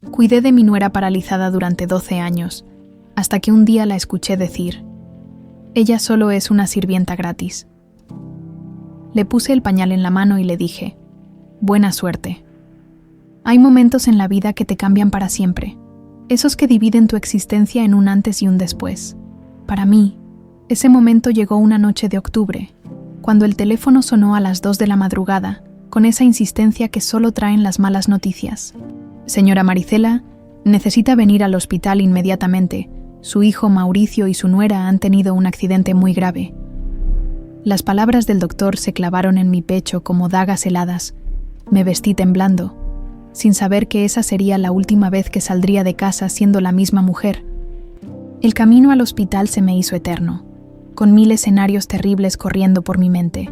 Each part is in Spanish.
Cuidé de mi nuera paralizada durante 12 años, hasta que un día la escuché decir: «Ella solo es una sirvienta gratis». Le puse el pañal en la mano y le dije: «Buena suerte». Hay momentos en la vida que te cambian para siempre, esos que dividen tu existencia en un antes y un después. Para mí, ese momento llegó una noche de octubre, cuando el teléfono sonó a las 2 de la madrugada, con esa insistencia que solo traen las malas noticias. «Señora Maricela, necesita venir al hospital inmediatamente. Su hijo Mauricio y su nuera han tenido un accidente muy grave». Las palabras del doctor se clavaron en mi pecho como dagas heladas. Me vestí temblando, sin saber que esa sería la última vez que saldría de casa siendo la misma mujer. El camino al hospital se me hizo eterno, con 1000 escenarios terribles corriendo por mi mente,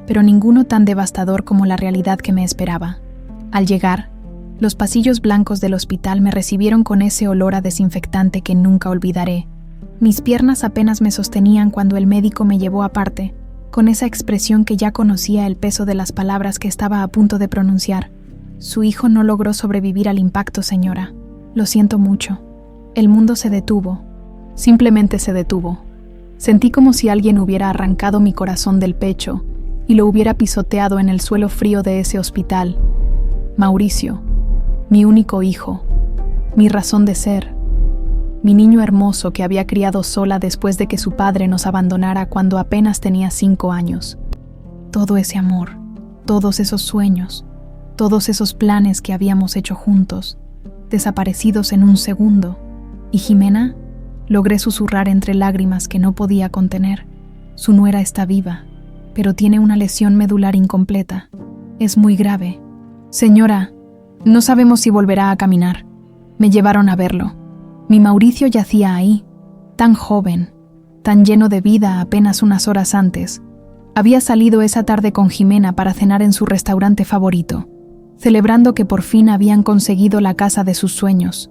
pero ninguno tan devastador como la realidad que me esperaba. Al llegar, los pasillos blancos del hospital me recibieron con ese olor a desinfectante que nunca olvidaré. Mis piernas apenas me sostenían cuando el médico me llevó aparte, con esa expresión que ya conocía el peso de las palabras que estaba a punto de pronunciar. «Su hijo no logró sobrevivir al impacto, señora. Lo siento mucho». El mundo se detuvo. Simplemente se detuvo. Sentí como si alguien hubiera arrancado mi corazón del pecho y lo hubiera pisoteado en el suelo frío de ese hospital. Mauricio, mi único hijo, mi razón de ser, mi niño hermoso que había criado sola después de que su padre nos abandonara cuando apenas tenía 5 años. Todo ese amor, todos esos sueños, todos esos planes que habíamos hecho juntos, desaparecidos en un segundo. ¿Y Jimena? Logré susurrar entre lágrimas que no podía contener. Su nuera está viva, pero tiene una lesión medular incompleta. Es muy grave. Señora, no sabemos si volverá a caminar. Me llevaron a verlo. Mi Mauricio yacía ahí, tan joven, tan lleno de vida apenas unas horas antes. Había salido esa tarde con Jimena para cenar en su restaurante favorito, celebrando que por fin habían conseguido la casa de sus sueños.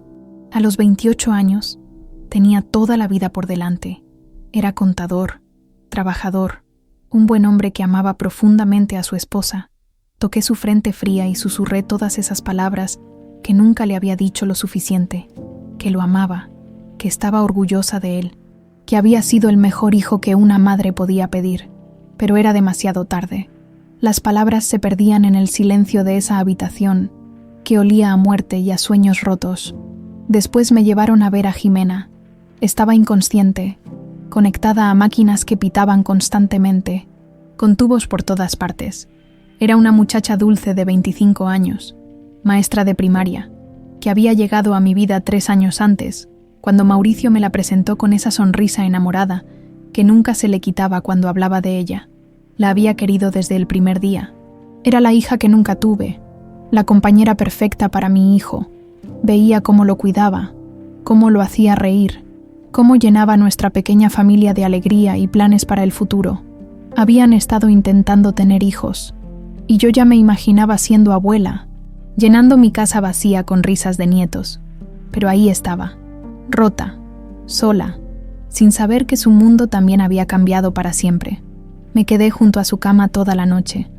A los 28 años, tenía toda la vida por delante. Era contador, trabajador, un buen hombre que amaba profundamente a su esposa. Toqué su frente fría y susurré todas esas palabras que nunca le había dicho lo suficiente, que lo amaba, que estaba orgullosa de él, que había sido el mejor hijo que una madre podía pedir. Pero era demasiado tarde. Las palabras se perdían en el silencio de esa habitación, que olía a muerte y a sueños rotos. Después me llevaron a ver a Jimena. Estaba inconsciente, conectada a máquinas que pitaban constantemente, con tubos por todas partes. Era una muchacha dulce de 25 años, maestra de primaria, que había llegado a mi vida 3 años antes, cuando Mauricio me la presentó con esa sonrisa enamorada que nunca se le quitaba cuando hablaba de ella. La había querido desde el primer día. Era la hija que nunca tuve, la compañera perfecta para mi hijo. Veía cómo lo cuidaba, cómo lo hacía reír, cómo llenaba nuestra pequeña familia de alegría y planes para el futuro. Habían estado intentando tener hijos, y yo ya me imaginaba siendo abuela, llenando mi casa vacía con risas de nietos. Pero ahí estaba, rota, sola, sin saber que su mundo también había cambiado para siempre. Me quedé junto a su cama toda la noche,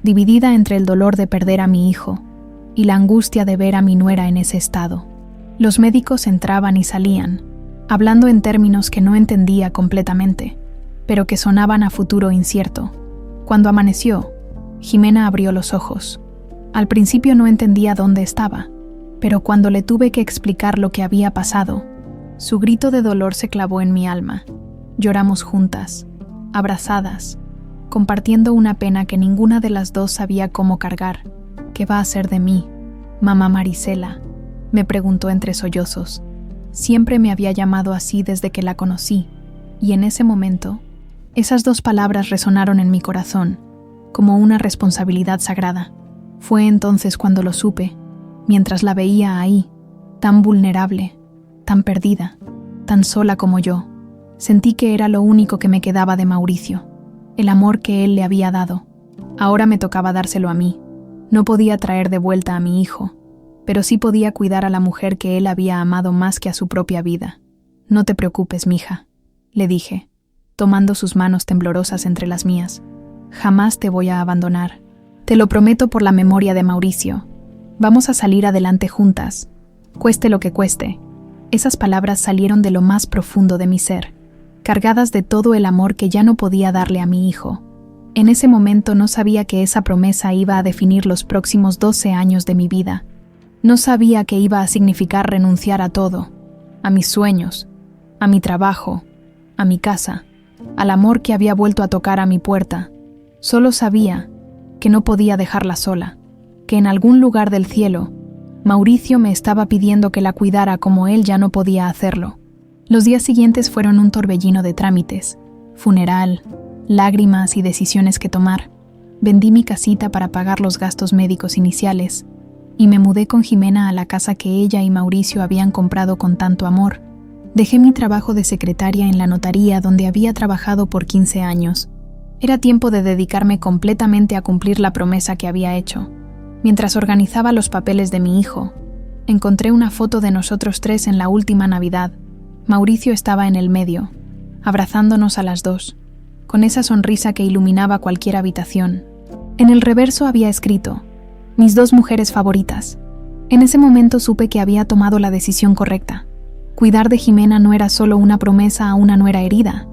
dividida entre el dolor de perder a mi hijo y la angustia de ver a mi nuera en ese estado. Los médicos entraban y salían, hablando en términos que no entendía completamente, pero que sonaban a futuro incierto. Cuando amaneció, Jimena abrió los ojos. Al principio no entendía dónde estaba, pero cuando le tuve que explicar lo que había pasado, su grito de dolor se clavó en mi alma. Lloramos juntas, abrazadas, compartiendo una pena que ninguna de las dos sabía cómo cargar. ¿Qué va a ser de mí, mamá Maricela?, me preguntó entre sollozos. Siempre me había llamado así desde que la conocí, y en ese momento, esas 2 palabras resonaron en mi corazón, como una responsabilidad sagrada. Fue entonces cuando lo supe, mientras la veía ahí, tan vulnerable, tan perdida, tan sola como yo. Sentí que era lo único que me quedaba de Mauricio, el amor que él le había dado. Ahora me tocaba dárselo a mí. No podía traer de vuelta a mi hijo, pero sí podía cuidar a la mujer que él había amado más que a su propia vida. «No te preocupes, mija», le dije, tomando sus manos temblorosas entre las mías. «Jamás te voy a abandonar. Te lo prometo por la memoria de Mauricio. Vamos a salir adelante juntas. cueste lo que cueste. Esas palabras salieron de lo más profundo de mi ser, cargadas de todo el amor que ya no podía darle a mi hijo. En ese momento no sabía que esa promesa iba a definir los próximos 12 años de mi vida. No sabía que iba a significar renunciar a todo, a mis sueños, a mi trabajo, a mi casa, al amor que había vuelto a tocar a mi puerta. Solo sabía que no podía dejarla sola, que en algún lugar del cielo, Mauricio me estaba pidiendo que la cuidara como él ya no podía hacerlo. Los días siguientes fueron un torbellino de trámites, funeral, lágrimas y decisiones que tomar. Vendí mi casita para pagar los gastos médicos iniciales y me mudé con Jimena a la casa que ella y Mauricio habían comprado con tanto amor. Dejé mi trabajo de secretaria en la notaría donde había trabajado por 15 años. Era tiempo de dedicarme completamente a cumplir la promesa que había hecho. Mientras organizaba los papeles de mi hijo, encontré una foto de nosotros tres en la última Navidad. Mauricio estaba en el medio, abrazándonos a las dos, con esa sonrisa que iluminaba cualquier habitación. En el reverso había escrito: mis dos mujeres favoritas. En ese momento supe que había tomado la decisión correcta. Cuidar de Jimena no era solo una promesa a una nuera herida,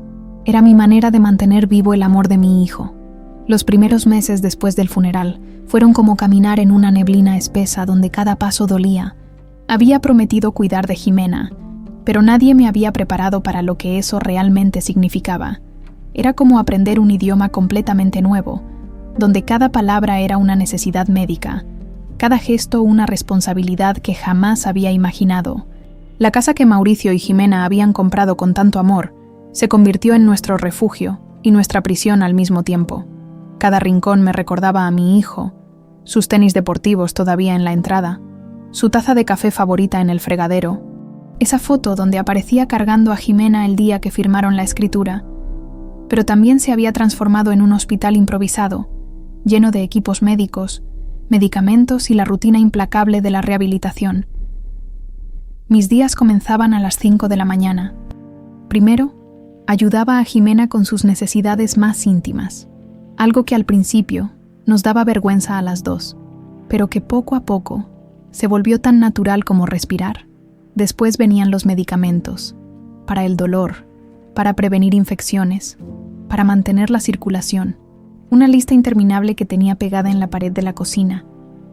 era mi manera de mantener vivo el amor de mi hijo. Los primeros meses después del funeral fueron como caminar en una neblina espesa donde cada paso dolía. Había prometido cuidar de Jimena, pero nadie me había preparado para lo que eso realmente significaba. Era como aprender un idioma completamente nuevo, donde cada palabra era una necesidad médica, cada gesto una responsabilidad que jamás había imaginado. La casa que Mauricio y Jimena habían comprado con tanto amor se convirtió en nuestro refugio y nuestra prisión al mismo tiempo. Cada rincón me recordaba a mi hijo, sus tenis deportivos todavía en la entrada, su taza de café favorita en el fregadero, esa foto donde aparecía cargando a Jimena el día que firmaron la escritura, pero también se había transformado en un hospital improvisado, lleno de equipos médicos, medicamentos y la rutina implacable de la rehabilitación. Mis días comenzaban a las 5 de la mañana. Primero, ayudaba a Jimena con sus necesidades más íntimas, algo que al principio nos daba vergüenza a las dos, pero que poco a poco se volvió tan natural como respirar. Después venían los medicamentos, para el dolor, para prevenir infecciones, para mantener la circulación. Una lista interminable que tenía pegada en la pared de la cocina,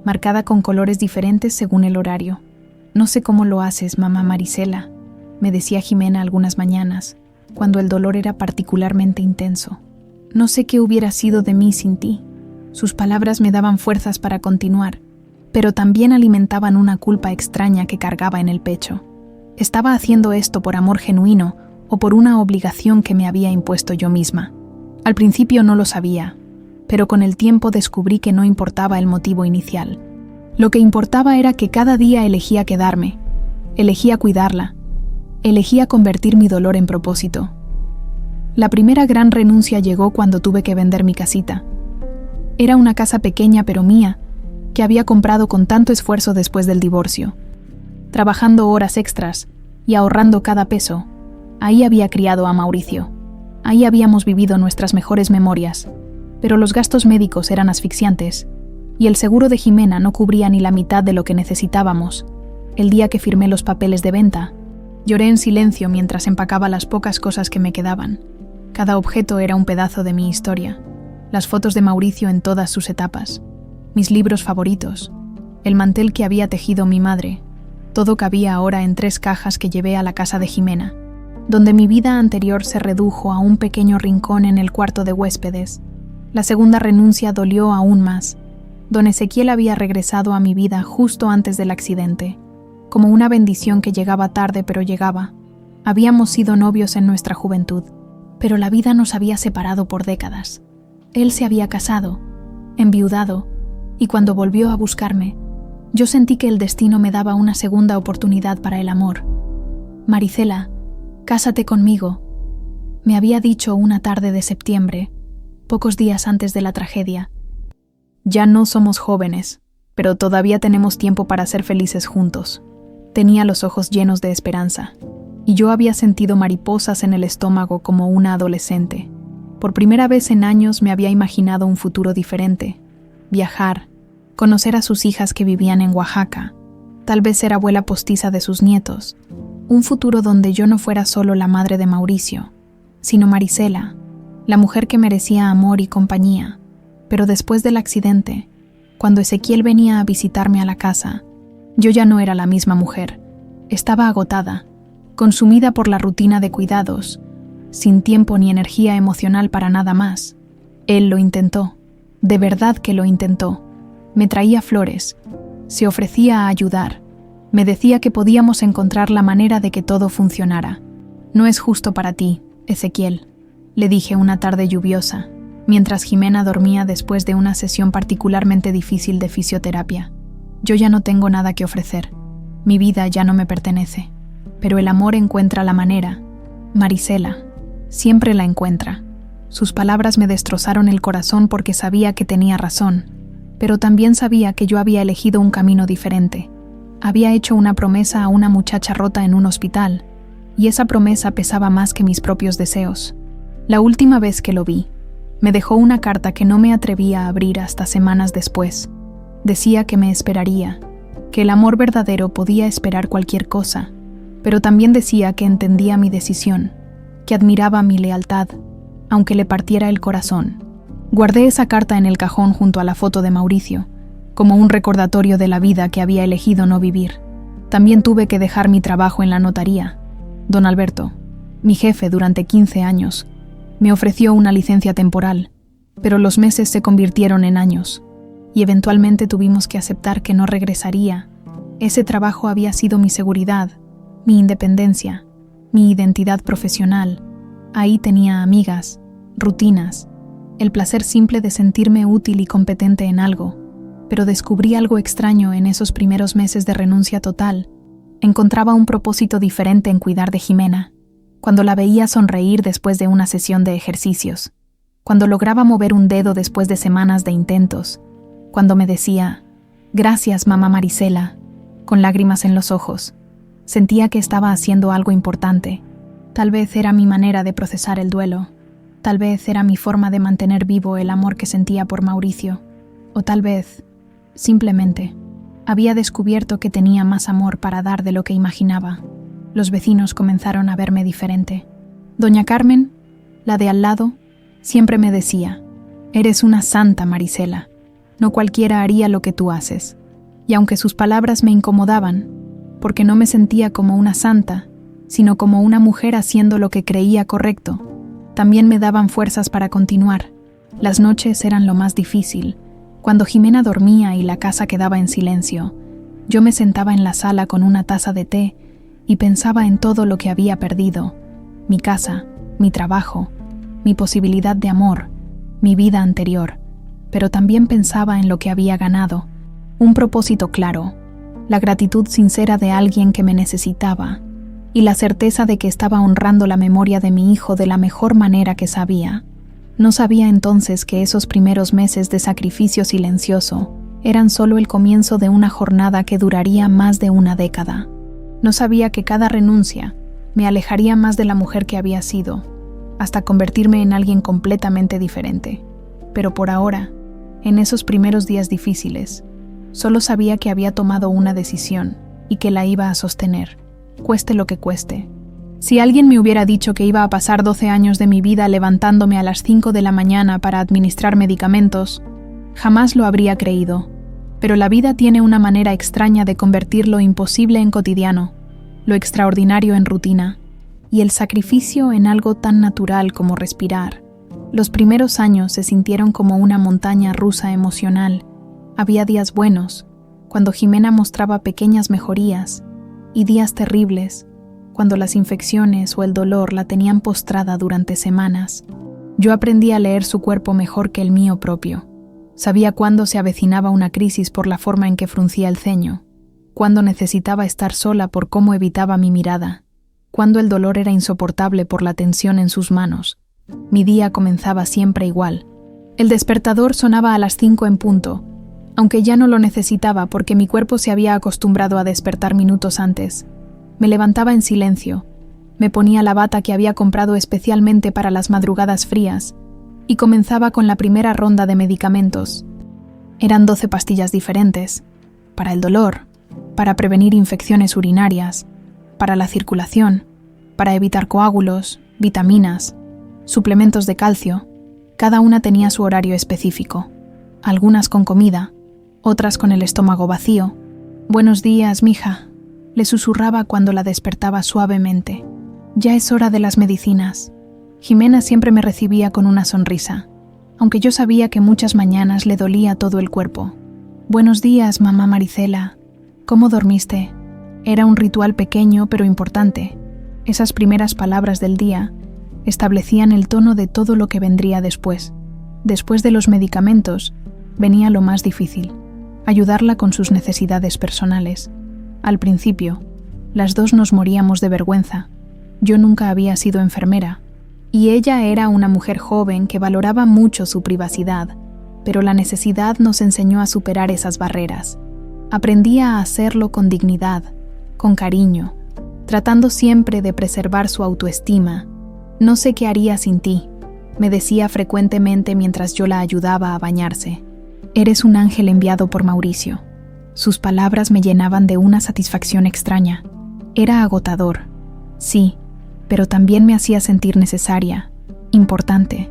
marcada con colores diferentes según el horario. No sé cómo lo haces, mamá Marisela, me decía Jimena algunas mañanas, cuando el dolor era particularmente intenso. No sé qué hubiera sido de mí sin ti. Sus palabras me daban fuerzas para continuar, pero también alimentaban una culpa extraña que cargaba en el pecho. ¿Estaba haciendo esto por amor genuino o por una obligación que me había impuesto yo misma? Al principio no lo sabía, pero con el tiempo descubrí que no importaba el motivo inicial. Lo que importaba era que cada día elegía quedarme, elegía cuidarla, elegía convertir mi dolor en propósito. La primera gran renuncia llegó cuando tuve que vender mi casita. Era una casa pequeña pero mía, que había comprado con tanto esfuerzo después del divorcio. Trabajando horas extras y ahorrando cada peso, ahí había criado a Mauricio. Ahí habíamos vivido nuestras mejores memorias, pero los gastos médicos eran asfixiantes, y el seguro de Jimena no cubría ni la mitad de lo que necesitábamos. El día que firmé los papeles de venta, lloré en silencio mientras empacaba las pocas cosas que me quedaban. Cada objeto era un pedazo de mi historia. Las fotos de Mauricio en todas sus etapas, mis libros favoritos, el mantel que había tejido mi madre. Todo cabía ahora en 3 cajas que llevé a la casa de Jimena, donde mi vida anterior se redujo a un pequeño rincón en el cuarto de huéspedes. La segunda renuncia dolió aún más. Don Ezequiel había regresado a mi vida justo antes del accidente, como una bendición que llegaba tarde pero llegaba. Habíamos sido novios en nuestra juventud, pero la vida nos había separado por décadas. Él se había casado, enviudado, y cuando volvió a buscarme, yo sentí que el destino me daba una segunda oportunidad para el amor. Marisela, cásate conmigo, me había dicho una tarde de septiembre, pocos días antes de la tragedia. Ya no somos jóvenes, pero todavía tenemos tiempo para ser felices juntos. Tenía los ojos llenos de esperanza, y yo había sentido mariposas en el estómago como una adolescente. Por primera vez en años me había imaginado un futuro diferente. Viajar, conocer a sus hijas que vivían en Oaxaca, tal vez ser abuela postiza de sus nietos, un futuro donde yo no fuera solo la madre de Mauricio, sino Marisela, la mujer que merecía amor y compañía. Pero después del accidente, cuando Ezequiel venía a visitarme a la casa, yo ya no era la misma mujer. Estaba agotada, consumida por la rutina de cuidados, sin tiempo ni energía emocional para nada más. Él lo intentó, de verdad que lo intentó. Me traía flores, se ofrecía a ayudar, me decía que podíamos encontrar la manera de que todo funcionara. No es justo para ti, Ezequiel, le dije una tarde lluviosa, mientras Jimena dormía después de una sesión particularmente difícil de fisioterapia. Yo ya no tengo nada que ofrecer, mi vida ya no me pertenece, pero el amor encuentra la manera. Marisela, siempre la encuentra. Sus palabras me destrozaron el corazón porque sabía que tenía razón, pero también sabía que yo había elegido un camino diferente. Había hecho una promesa a una muchacha rota en un hospital, y esa promesa pesaba más que mis propios deseos. La última vez que lo vi, me dejó una carta que no me atrevía a abrir hasta semanas después. Decía que me esperaría, que el amor verdadero podía esperar cualquier cosa, pero también decía que entendía mi decisión, que admiraba mi lealtad, aunque le partiera el corazón. Guardé esa carta en el cajón junto a la foto de Mauricio, como un recordatorio de la vida que había elegido no vivir. También tuve que dejar mi trabajo en la notaría. Don Alberto, mi jefe durante 15 años, me ofreció una licencia temporal, pero los meses se convirtieron en años, y eventualmente tuvimos que aceptar que no regresaría. Ese trabajo había sido mi seguridad, mi independencia, mi identidad profesional. Ahí tenía amigas, rutinas, el placer simple de sentirme útil y competente en algo. Pero descubrí algo extraño en esos primeros meses de renuncia total. Encontraba un propósito diferente en cuidar de Jimena. Cuando la veía sonreír después de una sesión de ejercicios, cuando lograba mover un dedo después de semanas de intentos, cuando me decía, «Gracias, mamá Marisela», con lágrimas en los ojos, sentía que estaba haciendo algo importante. Tal vez era mi manera de procesar el duelo, tal vez era mi forma de mantener vivo el amor que sentía por Mauricio, o tal vez, simplemente, había descubierto que tenía más amor para dar de lo que imaginaba. Los vecinos comenzaron a verme diferente. Doña Carmen, la de al lado, siempre me decía, «Eres una santa, Marisela. No cualquiera haría lo que tú haces». Y aunque sus palabras me incomodaban, porque no me sentía como una santa, sino como una mujer haciendo lo que creía correcto, también me daban fuerzas para continuar. Las noches eran lo más difícil. Cuando Jimena dormía y la casa quedaba en silencio, yo me sentaba en la sala con una taza de té y pensaba en todo lo que había perdido: mi casa, mi trabajo, mi posibilidad de amor, mi vida anterior. Pero también pensaba en lo que había ganado: un propósito claro, la gratitud sincera de alguien que me necesitaba, y la certeza de que estaba honrando la memoria de mi hijo de la mejor manera que sabía. No sabía entonces que esos primeros meses de sacrificio silencioso eran solo el comienzo de una jornada que duraría más de una década. No sabía que cada renuncia me alejaría más de la mujer que había sido, hasta convertirme en alguien completamente diferente. Pero por ahora, en esos primeros días difíciles, solo sabía que había tomado una decisión y que la iba a sostener, cueste lo que cueste. Si alguien me hubiera dicho que iba a pasar 12 años de mi vida levantándome a las 5 de la mañana para administrar medicamentos, jamás lo habría creído. Pero la vida tiene una manera extraña de convertir lo imposible en cotidiano, lo extraordinario en rutina, y el sacrificio en algo tan natural como respirar. Los primeros años se sintieron como una montaña rusa emocional. Había días buenos, cuando Jimena mostraba pequeñas mejorías, y días terribles, cuando las infecciones o el dolor la tenían postrada durante semanas. Yo aprendí a leer su cuerpo mejor que el mío propio. Sabía cuándo se avecinaba una crisis por la forma en que fruncía el ceño, cuándo necesitaba estar sola por cómo evitaba mi mirada, cuándo el dolor era insoportable por la tensión en sus manos. Mi día comenzaba siempre igual. El despertador sonaba a las 5 en punto, aunque ya no lo necesitaba porque mi cuerpo se había acostumbrado a despertar minutos antes. Me levantaba en silencio, me ponía la bata que había comprado especialmente para las madrugadas frías y comenzaba con la primera ronda de medicamentos. Eran 12 pastillas diferentes, para el dolor, para prevenir infecciones urinarias, para la circulación, para evitar coágulos, vitaminas, suplementos de calcio. Cada una tenía su horario específico, algunas con comida, otras con el estómago vacío. «Buenos días, mija», le susurraba cuando la despertaba suavemente. «Ya es hora de las medicinas». Jimena siempre me recibía con una sonrisa, aunque yo sabía que muchas mañanas le dolía todo el cuerpo. «Buenos días, mamá Marisela. ¿Cómo dormiste?». Era un ritual pequeño pero importante. Esas primeras palabras del día establecían el tono de todo lo que vendría después. Después de los medicamentos, venía lo más difícil: ayudarla con sus necesidades personales. Al principio, las dos nos moríamos de vergüenza. Yo nunca había sido enfermera, y ella era una mujer joven que valoraba mucho su privacidad, pero la necesidad nos enseñó a superar esas barreras. Aprendía a hacerlo con dignidad, con cariño, tratando siempre de preservar su autoestima. «No sé qué haría sin ti», me decía frecuentemente mientras yo la ayudaba a bañarse. «Eres un ángel enviado por Mauricio». Sus palabras me llenaban de una satisfacción extraña. Era agotador, sí, pero también me hacía sentir necesaria, importante,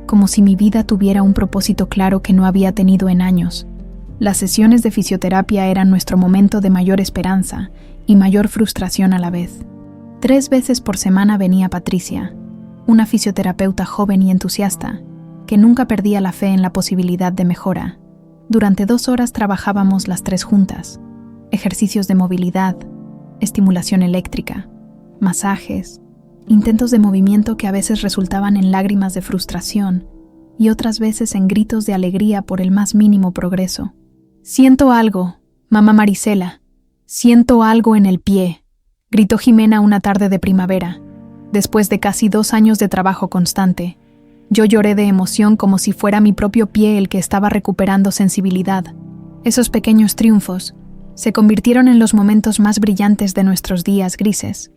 como si mi vida tuviera un propósito claro que no había tenido en años. Las sesiones de fisioterapia eran nuestro momento de mayor esperanza y mayor frustración a la vez. 3 veces por semana venía Patricia, una fisioterapeuta joven y entusiasta, que nunca perdía la fe en la posibilidad de mejora. Durante 2 horas trabajábamos las 3 juntas: ejercicios de movilidad, estimulación eléctrica, masajes, intentos de movimiento que a veces resultaban en lágrimas de frustración y otras veces en gritos de alegría por el más mínimo progreso. «Siento algo, mamá Marisela, siento algo en el pie», gritó Jimena una tarde de primavera. Después de casi 2 años de trabajo constante, yo lloré de emoción como si fuera mi propio pie el que estaba recuperando sensibilidad. Esos pequeños triunfos se convirtieron en los momentos más brillantes de nuestros días grises.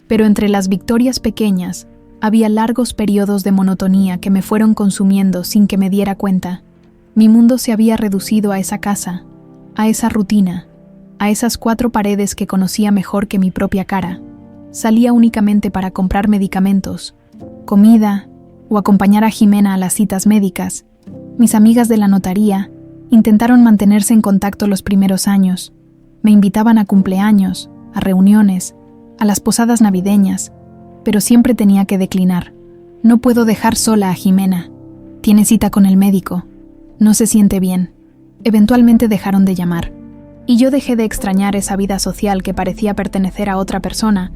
Pero entre las victorias pequeñas había largos periodos de monotonía que me fueron consumiendo sin que me diera cuenta. Mi mundo se había reducido a esa casa, a esa rutina, a esas 4 paredes que conocía mejor que mi propia cara. Salía únicamente para comprar medicamentos, comida o acompañar a Jimena a las citas médicas. Mis amigas de la notaría intentaron mantenerse en contacto los primeros años. Me invitaban a cumpleaños, a reuniones, a las posadas navideñas, pero siempre tenía que declinar. «No puedo dejar sola a Jimena. Tiene cita con el médico. No se siente bien». Eventualmente dejaron de llamar, y yo dejé de extrañar esa vida social que parecía pertenecer a otra persona.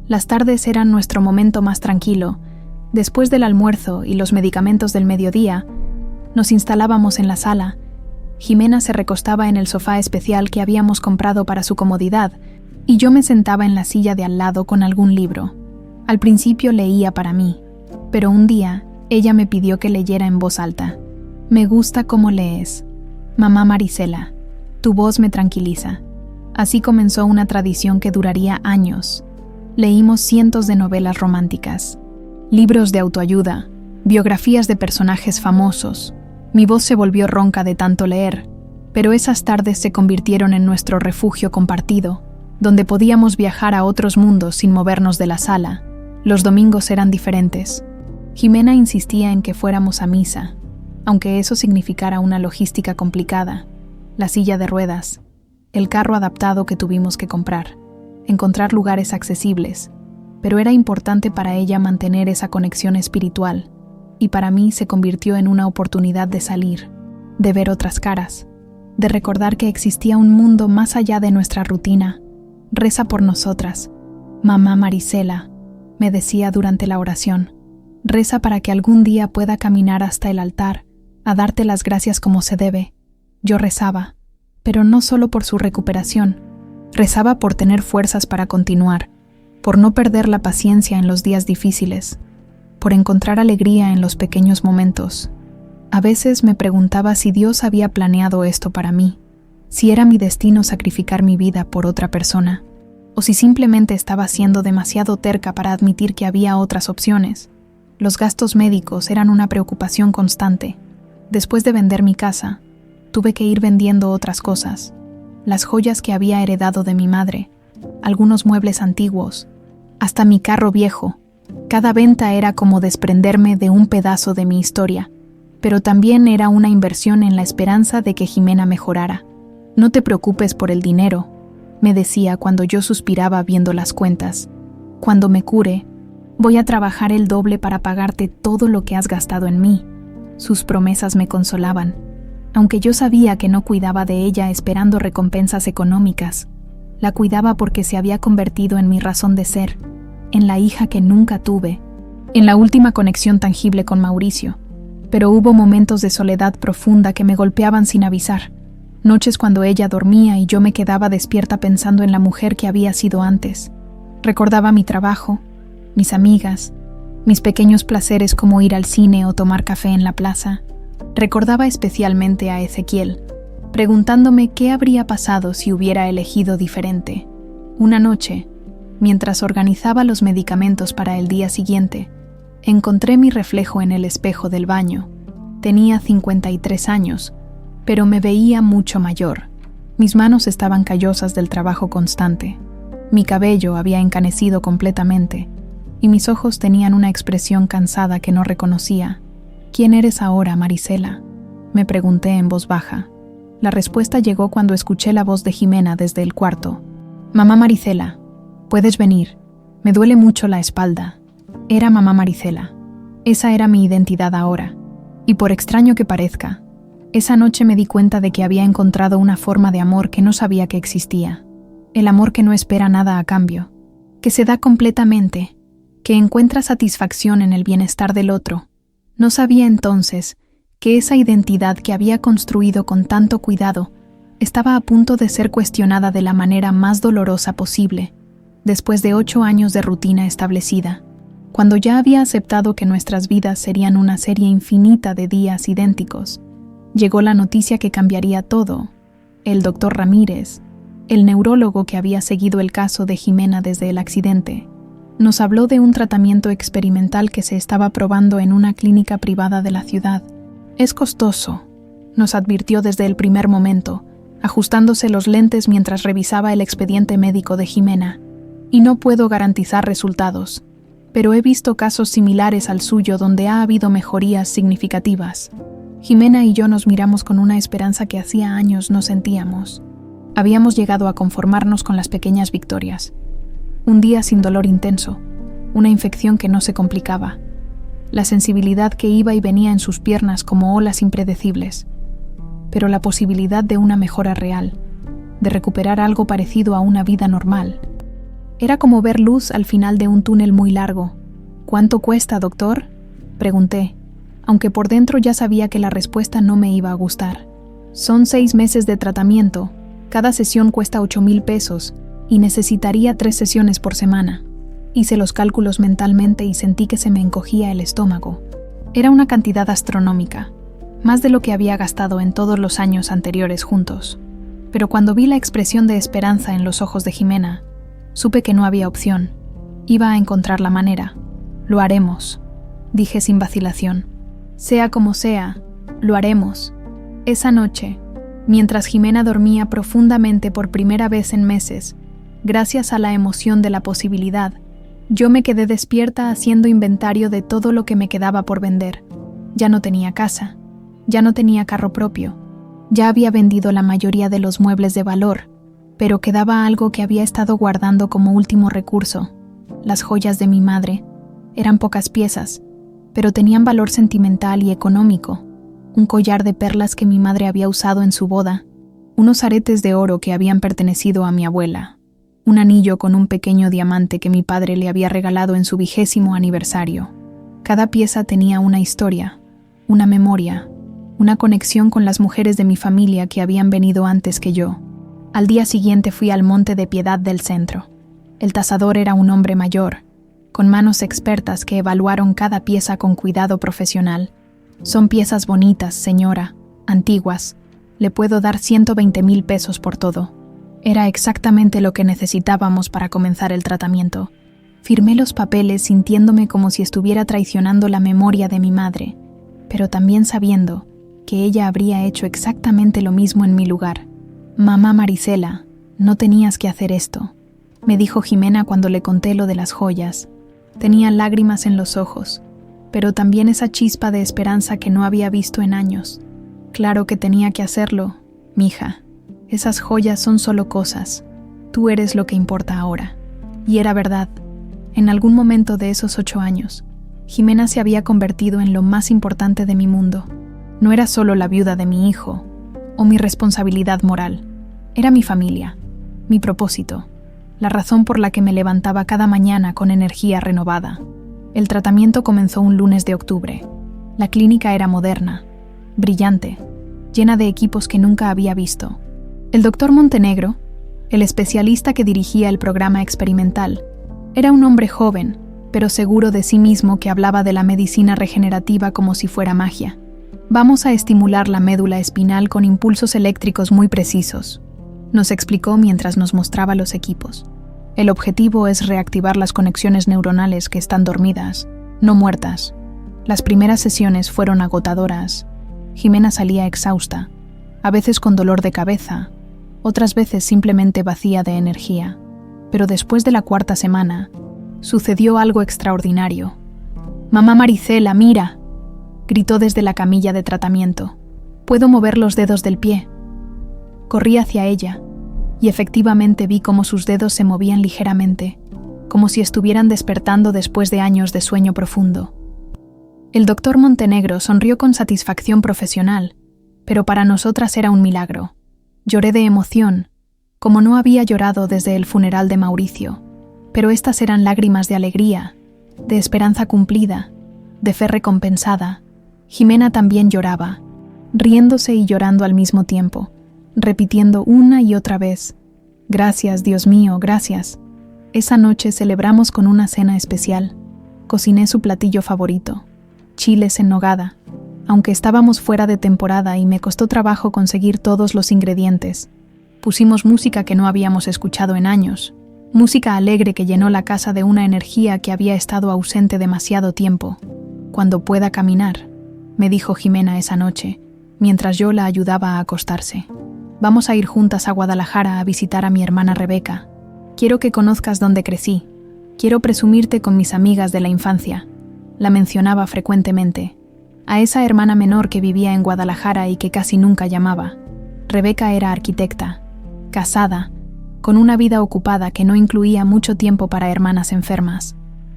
Las tardes eran nuestro momento más tranquilo. Después del almuerzo y los medicamentos del mediodía, nos instalábamos en la sala. Jimena se recostaba en el sofá especial que habíamos comprado para su comodidad, y yo me sentaba en la silla de al lado con algún libro. Al principio leía para mí, pero un día ella me pidió que leyera en voz alta. «Me gusta cómo lees, mamá Marisela. Tu voz me tranquiliza». Así comenzó una tradición que duraría años. Leímos cientos de novelas románticas, libros de autoayuda, biografías de personajes famosos. Mi voz se volvió ronca de tanto leer, pero esas tardes se convirtieron en nuestro refugio compartido, donde podíamos viajar a otros mundos sin movernos de la sala. Los domingos eran diferentes. Jimena insistía en que fuéramos a misa, aunque eso significara una logística complicada: la silla de ruedas, el carro adaptado que tuvimos que comprar, encontrar lugares accesibles, pero era importante para ella mantener esa conexión espiritual, y para mí se convirtió en una oportunidad de salir, de ver otras caras, de recordar que existía un mundo más allá de nuestra rutina. «Reza por nosotras, mamá Marisela», me decía durante la oración. «Reza para que algún día pueda caminar hasta el altar, a darte las gracias como se debe». Yo rezaba, pero no solo por su recuperación. Rezaba por tener fuerzas para continuar, por no perder la paciencia en los días difíciles, por encontrar alegría en los pequeños momentos. A veces me preguntaba si Dios había planeado esto para mí, si era mi destino sacrificar mi vida por otra persona, o si simplemente estaba siendo demasiado terca para admitir que había otras opciones. Los gastos médicos eran una preocupación constante. Después de vender mi casa, tuve que ir vendiendo otras cosas. las joyas que había heredado de mi madre, algunos muebles antiguos, hasta mi carro viejo. Cada venta era como desprenderme de un pedazo de mi historia, pero también era una inversión en la esperanza de que Jimena mejorara. No te preocupes por el dinero, me decía cuando yo suspiraba viendo las cuentas. Cuando me cure, voy a trabajar el doble para pagarte todo lo que has gastado en mí. Sus promesas me consolaban, aunque yo sabía que no cuidaba de ella esperando recompensas económicas. La cuidaba porque se había convertido en mi razón de ser, en la hija que nunca tuve, en la última conexión tangible con Mauricio. Pero hubo momentos de soledad profunda que me golpeaban sin avisar. Noches cuando ella dormía y yo me quedaba despierta pensando en la mujer que había sido antes. Recordaba mi trabajo, mis amigas, mis pequeños placeres como ir al cine o tomar café en la plaza. Recordaba especialmente a Ezequiel, preguntándome qué habría pasado si hubiera elegido diferente. Una noche, mientras organizaba los medicamentos para el día siguiente, encontré mi reflejo en el espejo del baño. Tenía 53 años, pero me veía mucho mayor. Mis manos estaban callosas del trabajo constante. Mi cabello había encanecido completamente, y mis ojos tenían una expresión cansada que no reconocía. ¿Quién eres ahora, Marisela?, me pregunté en voz baja. La respuesta llegó cuando escuché la voz de Jimena desde el cuarto. Mamá Marisela, puedes venir. Me duele mucho la espalda. Era mamá Marisela. Esa era mi identidad ahora. Y por extraño que parezca, esa noche me di cuenta de que había encontrado una forma de amor que no sabía que existía. El amor que no espera nada a cambio, que se da completamente, que encuentra satisfacción en el bienestar del otro. No sabía entonces que esa identidad que había construido con tanto cuidado estaba a punto de ser cuestionada de la manera más dolorosa posible, después de 8 años de rutina establecida, cuando ya había aceptado que nuestras vidas serían una serie infinita de días idénticos. Llegó la noticia que cambiaría todo. El doctor Ramírez, el neurólogo que había seguido el caso de Jimena desde el accidente, nos habló de un tratamiento experimental que se estaba probando en una clínica privada de la ciudad. Es costoso, nos advirtió desde el primer momento, ajustándose los lentes mientras revisaba el expediente médico de Jimena. Y no puedo garantizar resultados, pero he visto casos similares al suyo donde ha habido mejorías significativas. Jimena y yo nos miramos con una esperanza que hacía años no sentíamos. Habíamos llegado a conformarnos con las pequeñas victorias. Un día sin dolor intenso, una infección que no se complicaba, la sensibilidad que iba y venía en sus piernas como olas impredecibles, pero la posibilidad de una mejora real, de recuperar algo parecido a una vida normal. Era como ver luz al final de un túnel muy largo. ¿Cuánto cuesta, doctor?, pregunté, aunque por dentro ya sabía que la respuesta no me iba a gustar. Son 6 meses de tratamiento, cada sesión cuesta 8,000 pesos, y necesitaría 3 sesiones por semana. Hice los cálculos mentalmente y sentí que se me encogía el estómago. Era una cantidad astronómica, más de lo que había gastado en todos los años anteriores juntos. Pero cuando vi la expresión de esperanza en los ojos de Jimena, supe que no había opción. Iba a encontrar la manera. Lo haremos, dije sin vacilación. Sea como sea, lo haremos. Esa noche, mientras Jimena dormía profundamente por primera vez en meses, gracias a la emoción de la posibilidad, yo me quedé despierta haciendo inventario de todo lo que me quedaba por vender. Ya no tenía casa, ya no tenía carro propio, ya había vendido la mayoría de los muebles de valor, pero quedaba algo que había estado guardando como último recurso. Las joyas de mi madre. Eran pocas piezas, pero tenían valor sentimental y económico. Un collar de perlas que mi madre había usado en su boda, unos aretes de oro que habían pertenecido a mi abuela, un anillo con un pequeño diamante que mi padre le había regalado en su 20º aniversario. Cada pieza tenía una historia, una memoria, una conexión con las mujeres de mi familia que habían venido antes que yo. Al día siguiente fui al Monte de Piedad del centro. El tasador era un hombre mayor, con manos expertas que evaluaron cada pieza con cuidado profesional. Son piezas bonitas, señora, antiguas. Le puedo dar 120,000 pesos por todo. Era exactamente lo que necesitábamos para comenzar el tratamiento. Firmé los papeles sintiéndome como si estuviera traicionando la memoria de mi madre, pero también sabiendo que ella habría hecho exactamente lo mismo en mi lugar. «Mamá Marisela, no tenías que hacer esto», me dijo Jimena cuando le conté lo de las joyas. Tenía lágrimas en los ojos, pero también esa chispa de esperanza que no había visto en años. Claro que tenía que hacerlo, mija. Esas joyas son solo cosas. Tú eres lo que importa ahora. Y era verdad. En algún momento de esos 8 años, Jimena se había convertido en lo más importante de mi mundo. No era solo la viuda de mi hijo, o mi responsabilidad moral. Era mi familia, mi propósito, la razón por la que me levantaba cada mañana con energía renovada. El tratamiento comenzó un lunes de octubre. La clínica era moderna, brillante, llena de equipos que nunca había visto. El doctor Montenegro, el especialista que dirigía el programa experimental, era un hombre joven, pero seguro de sí mismo, que hablaba de la medicina regenerativa como si fuera magia. «Vamos a estimular la médula espinal con impulsos eléctricos muy precisos», nos explicó mientras nos mostraba los equipos. «El objetivo es reactivar las conexiones neuronales que están dormidas, no muertas». Las primeras sesiones fueron agotadoras. Jimena salía exhausta, a veces con dolor de cabeza, otras veces simplemente vacía de energía. Pero después de la 4ª semana, sucedió algo extraordinario. «Mamá Marisela, mira», gritó desde la camilla de tratamiento. «Puedo mover los dedos del pie». Corrí hacia ella, y efectivamente vi cómo sus dedos se movían ligeramente, como si estuvieran despertando después de años de sueño profundo. El doctor Montenegro sonrió con satisfacción profesional, pero para nosotras era un milagro. Lloré de emoción, como no había llorado desde el funeral de Mauricio, pero estas eran lágrimas de alegría, de esperanza cumplida, de fe recompensada. Jimena también lloraba, riéndose y llorando al mismo tiempo, repitiendo una y otra vez: «Gracias, Dios mío, gracias». Esa noche celebramos con una cena especial. Cociné su platillo favorito, chiles en nogada, aunque estábamos fuera de temporada y me costó trabajo conseguir todos los ingredientes. Pusimos música que no habíamos escuchado en años, música alegre que llenó la casa de una energía que había estado ausente demasiado tiempo. «Cuando pueda caminar», me dijo Jimena esa noche, mientras yo la ayudaba a acostarse. «Vamos a ir juntas a Guadalajara a visitar a mi hermana Rebeca. Quiero que conozcas dónde crecí. Quiero presumirte con mis amigas de la infancia». La mencionaba frecuentemente. A esa hermana menor que vivía en Guadalajara y que casi nunca llamaba. Rebeca era arquitecta, casada, con una vida ocupada que no incluía mucho tiempo para hermanas enfermas.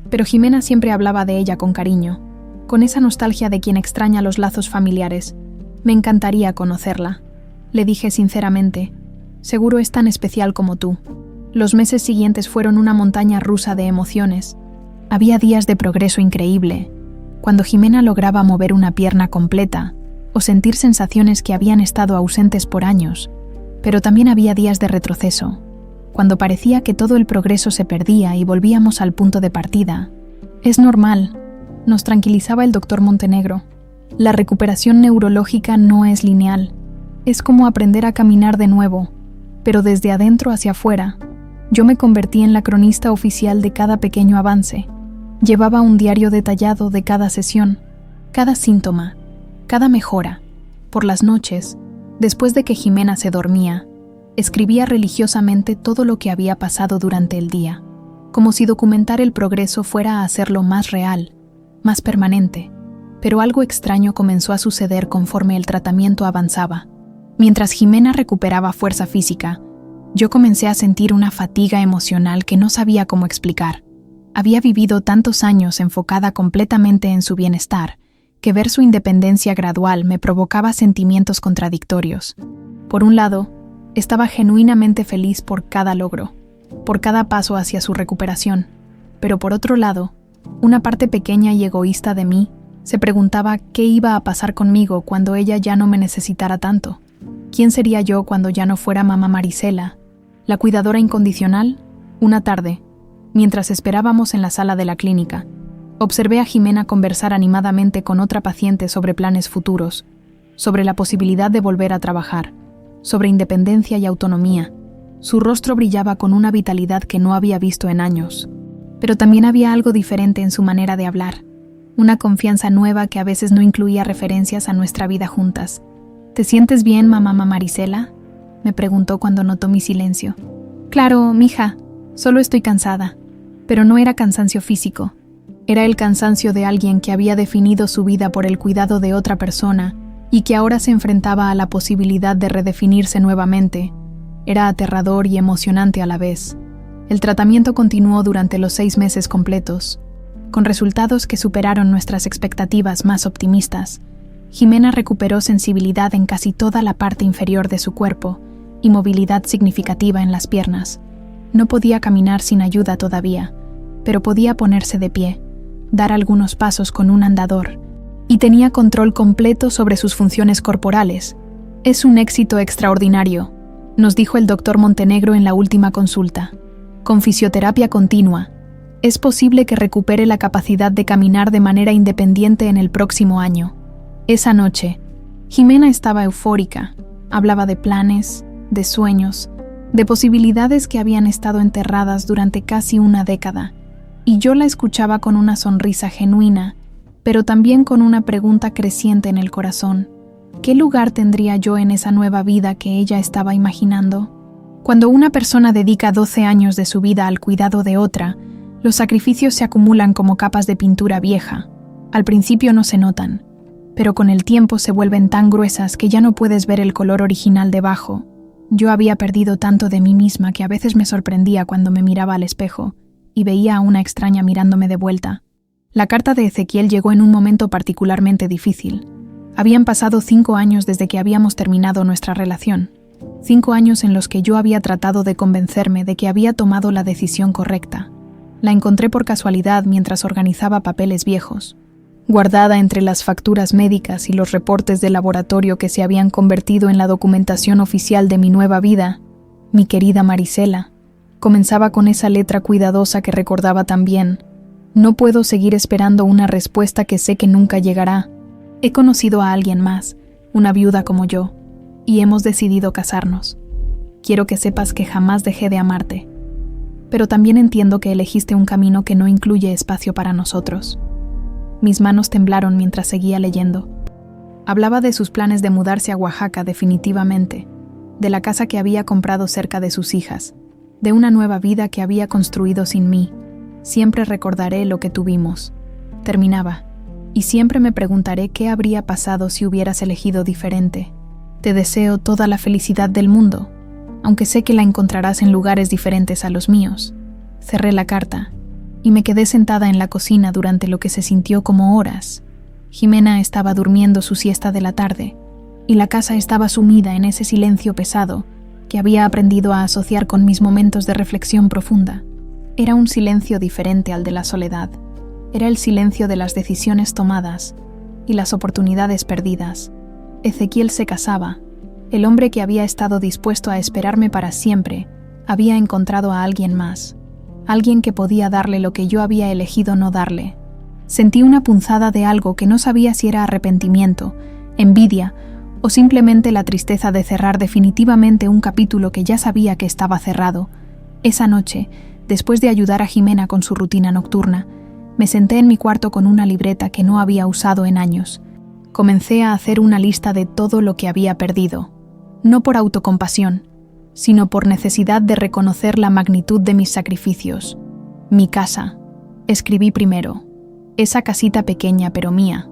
Pero Jimena siempre hablaba de ella con cariño, con esa nostalgia de quien extraña los lazos familiares. «Me encantaría conocerla», le dije sinceramente. «Seguro es tan especial como tú». Los meses siguientes fueron una montaña rusa de emociones. Había días de progreso increíble, cuando Jimena lograba mover una pierna completa o sentir sensaciones que habían estado ausentes por años. Pero también había días de retroceso, cuando parecía que todo el progreso se perdía y volvíamos al punto de partida. «Es normal», nos tranquilizaba el doctor Montenegro. «La recuperación neurológica no es lineal. Es como aprender a caminar de nuevo, pero desde adentro hacia afuera». Yo me convertí en la cronista oficial de cada pequeño avance. Llevaba un diario detallado de cada sesión, cada síntoma, cada mejora. Por las noches, después de que Jimena se dormía, escribía religiosamente todo lo que había pasado durante el día, como si documentar el progreso fuera a hacerlo más real, más permanente. Pero algo extraño comenzó a suceder conforme el tratamiento avanzaba. Mientras Jimena recuperaba fuerza física, yo comencé a sentir una fatiga emocional que no sabía cómo explicar. Había vivido tantos años enfocada completamente en su bienestar, que ver su independencia gradual me provocaba sentimientos contradictorios. Por un lado, estaba genuinamente feliz por cada logro, por cada paso hacia su recuperación, pero por otro lado, una parte pequeña y egoísta de mí se preguntaba qué iba a pasar conmigo cuando ella ya no me necesitara tanto. ¿Quién sería yo cuando ya no fuera mamá Marisela, la cuidadora incondicional? Una tarde, mientras esperábamos en la sala de la clínica, observé a Jimena conversar animadamente con otra paciente sobre planes futuros, sobre la posibilidad de volver a trabajar, sobre independencia y autonomía. Su rostro brillaba con una vitalidad que no había visto en años. Pero también había algo diferente en su manera de hablar, una confianza nueva que a veces no incluía referencias a nuestra vida juntas. ¿Te sientes bien, mamá Marisela?, me preguntó cuando notó mi silencio. Claro, mija, solo estoy cansada. Pero no era cansancio físico. Era el cansancio de alguien que había definido su vida por el cuidado de otra persona y que ahora se enfrentaba a la posibilidad de redefinirse nuevamente. Era aterrador y emocionante a la vez. El tratamiento continuó durante los 6 meses completos, con resultados que superaron nuestras expectativas más optimistas. Jimena recuperó sensibilidad en casi toda la parte inferior de su cuerpo y movilidad significativa en las piernas. No podía caminar sin ayuda todavía, pero podía ponerse de pie, dar algunos pasos con un andador, y tenía control completo sobre sus funciones corporales. Es un éxito extraordinario, nos dijo el doctor Montenegro en la última consulta. Con fisioterapia continua, es posible que recupere la capacidad de caminar de manera independiente en el próximo año. Esa noche, Jimena estaba eufórica. Hablaba de planes, de sueños, de posibilidades que habían estado enterradas durante casi una década, y yo la escuchaba con una sonrisa genuina, pero también con una pregunta creciente en el corazón. ¿Qué lugar tendría yo en esa nueva vida que ella estaba imaginando? Cuando una persona dedica 12 años de su vida al cuidado de otra, los sacrificios se acumulan como capas de pintura vieja. Al principio no se notan, pero con el tiempo se vuelven tan gruesas que ya no puedes ver el color original debajo. Yo había perdido tanto de mí misma que a veces me sorprendía cuando me miraba al espejo y veía a una extraña mirándome de vuelta. La carta de Ezequiel llegó en un momento particularmente difícil. Habían pasado 5 años desde que habíamos terminado nuestra relación. 5 años en los que yo había tratado de convencerme de que había tomado la decisión correcta. La encontré por casualidad mientras organizaba papeles viejos, guardada entre las facturas médicas y los reportes de laboratorio que se habían convertido en la documentación oficial de mi nueva vida. Mi querida Marisela, comenzaba con esa letra cuidadosa que recordaba tan bien. No puedo seguir esperando una respuesta que sé que nunca llegará. He conocido a alguien más, una viuda como yo, y hemos decidido casarnos. Quiero que sepas que jamás dejé de amarte, pero también entiendo que elegiste un camino que no incluye espacio para nosotros. Mis manos temblaron mientras seguía leyendo. Hablaba de sus planes de mudarse a Oaxaca definitivamente, de la casa que había comprado cerca de sus hijas, de una nueva vida que había construido sin mí. Siempre recordaré lo que tuvimos. Terminaba. Y siempre me preguntaré qué habría pasado si hubieras elegido diferente. Te deseo toda la felicidad del mundo, aunque sé que la encontrarás en lugares diferentes a los míos. Cerré la carta y me quedé sentada en la cocina durante lo que se sintió como horas. Jimena estaba durmiendo su siesta de la tarde y la casa estaba sumida en ese silencio pesado que había aprendido a asociar con mis momentos de reflexión profunda. Era un silencio diferente al de la soledad. Era el silencio de las decisiones tomadas y las oportunidades perdidas. Ezequiel se casaba. El hombre que había estado dispuesto a esperarme para siempre había encontrado a alguien más, alguien que podía darle lo que yo había elegido no darle. Sentí una punzada de algo que no sabía si era arrepentimiento, envidia o simplemente la tristeza de cerrar definitivamente un capítulo que ya sabía que estaba cerrado. Esa noche, después de ayudar a Jimena con su rutina nocturna, me senté en mi cuarto con una libreta que no había usado en años. Comencé a hacer una lista de todo lo que había perdido, no por autocompasión, sino por necesidad de reconocer la magnitud de mis sacrificios. Mi casa. Escribí primero. Esa casita pequeña pero mía,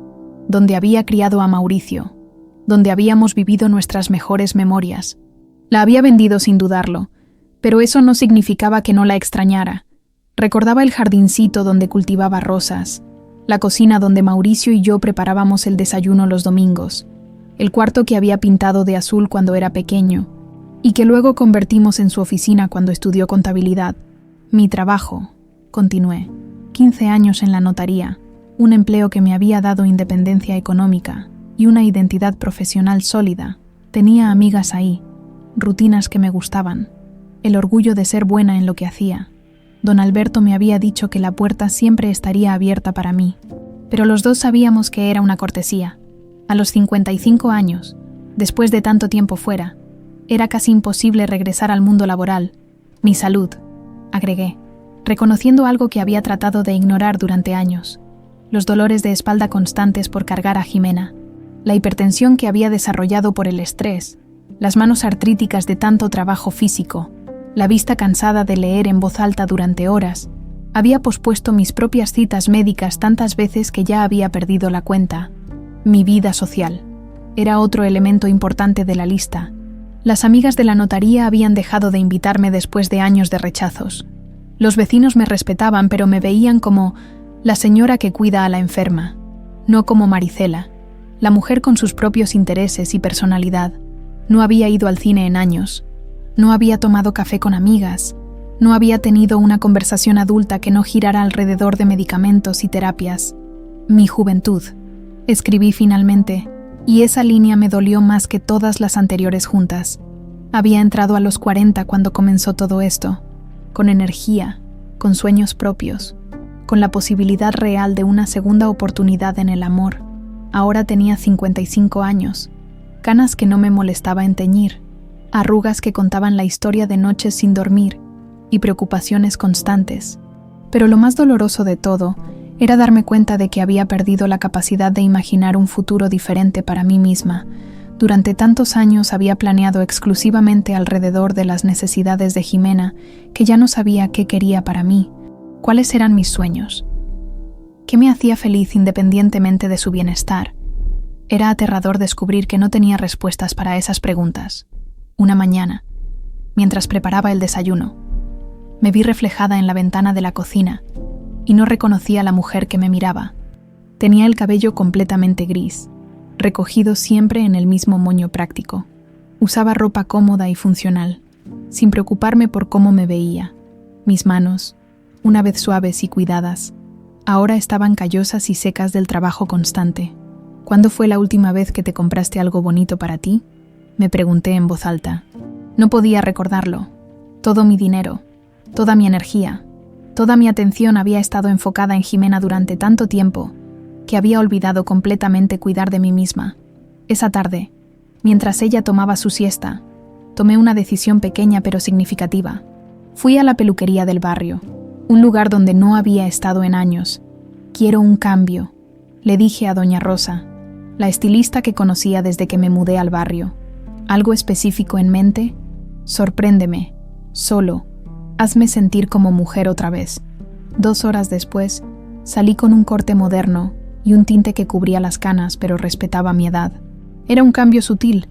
donde había criado a Mauricio, donde habíamos vivido nuestras mejores memorias. La había vendido sin dudarlo, pero eso no significaba que no la extrañara. Recordaba el jardincito donde cultivaba rosas, la cocina donde Mauricio y yo preparábamos el desayuno los domingos, el cuarto que había pintado de azul cuando era pequeño y que luego convertimos en su oficina cuando estudió contabilidad. Mi trabajo, continué, 15 años en la notaría, un empleo que me había dado independencia económica y una identidad profesional sólida. Tenía amigas ahí, rutinas que me gustaban, el orgullo de ser buena en lo que hacía. Don Alberto me había dicho que la puerta siempre estaría abierta para mí, pero los dos sabíamos que era una cortesía. A los 55 años, después de tanto tiempo fuera, era casi imposible regresar al mundo laboral. Mi salud, agregué, reconociendo algo que había tratado de ignorar durante años: los dolores de espalda constantes por cargar a Jimena, la hipertensión que había desarrollado por el estrés las manos artríticas de tanto trabajo físico, la vista cansada de leer en voz alta durante horas. Había pospuesto mis propias citas médicas tantas veces que ya había perdido la cuenta. Mi vida social era otro elemento importante de la lista. Las amigas de la notaría habían dejado de invitarme después de años de rechazos. Los vecinos me respetaban, pero me veían como la señora que cuida a la enferma, no como Maricela, la mujer con sus propios intereses y personalidad. No había ido al cine en años, no había tomado café con amigas, no había tenido una conversación adulta que no girara alrededor de medicamentos y terapias. Mi juventud, escribí finalmente, y esa línea me dolió más que todas las anteriores juntas. Había entrado a los 40 cuando comenzó todo esto, con energía, con sueños propios, con la posibilidad real de una segunda oportunidad en el amor. Ahora tenía 55 años, canas que no me molestaba en teñir, arrugas que contaban la historia de noches sin dormir y preocupaciones constantes. Pero lo más doloroso de todo era darme cuenta de que había perdido la capacidad de imaginar un futuro diferente para mí misma. Durante tantos años había planeado exclusivamente alrededor de las necesidades de Jimena, que ya no sabía qué quería para mí, cuáles eran mis sueños, qué me hacía feliz independientemente de su bienestar. Era aterrador descubrir que no tenía respuestas para esas preguntas. Una mañana, mientras preparaba el desayuno, me vi reflejada en la ventana de la cocina y no reconocí a la mujer que me miraba. Tenía el cabello completamente gris, recogido siempre en el mismo moño práctico. Usaba ropa cómoda y funcional, sin preocuparme por cómo me veía. Mis manos, una vez suaves y cuidadas, ahora estaban callosas y secas del trabajo constante. ¿Cuándo fue la última vez que te compraste algo bonito para ti?, me pregunté en voz alta. No podía recordarlo. Todo mi dinero, toda mi energía, toda mi atención había estado enfocada en Jimena durante tanto tiempo que había olvidado completamente cuidar de mí misma. Esa tarde, mientras ella tomaba su siesta, tomé una decisión pequeña pero significativa. Fui a la peluquería del barrio, un lugar donde no había estado en años. Quiero un cambio, le dije a doña Rosa, la estilista que conocía desde que me mudé al barrio. ¿Algo específico en mente? Sorpréndeme, solo. Hazme sentir como mujer otra vez. 2 horas después, salí con un corte moderno y un tinte que cubría las canas pero respetaba mi edad. Era un cambio sutil,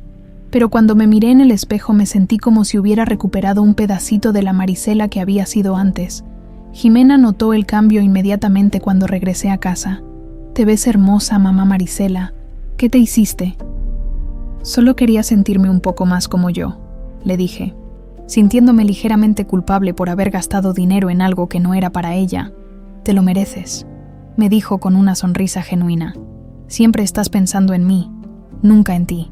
pero cuando me miré en el espejo me sentí como si hubiera recuperado un pedacito de la Maricela que había sido antes. Jimena notó el cambio inmediatamente cuando regresé a casa. «Te ves hermosa, mamá Maricela. ¿Qué te hiciste?» «Solo quería sentirme un poco más como yo», le dije, sintiéndome ligeramente culpable por haber gastado dinero en algo que no era para ella. «Te lo mereces», me dijo con una sonrisa genuina. «Siempre estás pensando en mí, nunca en ti».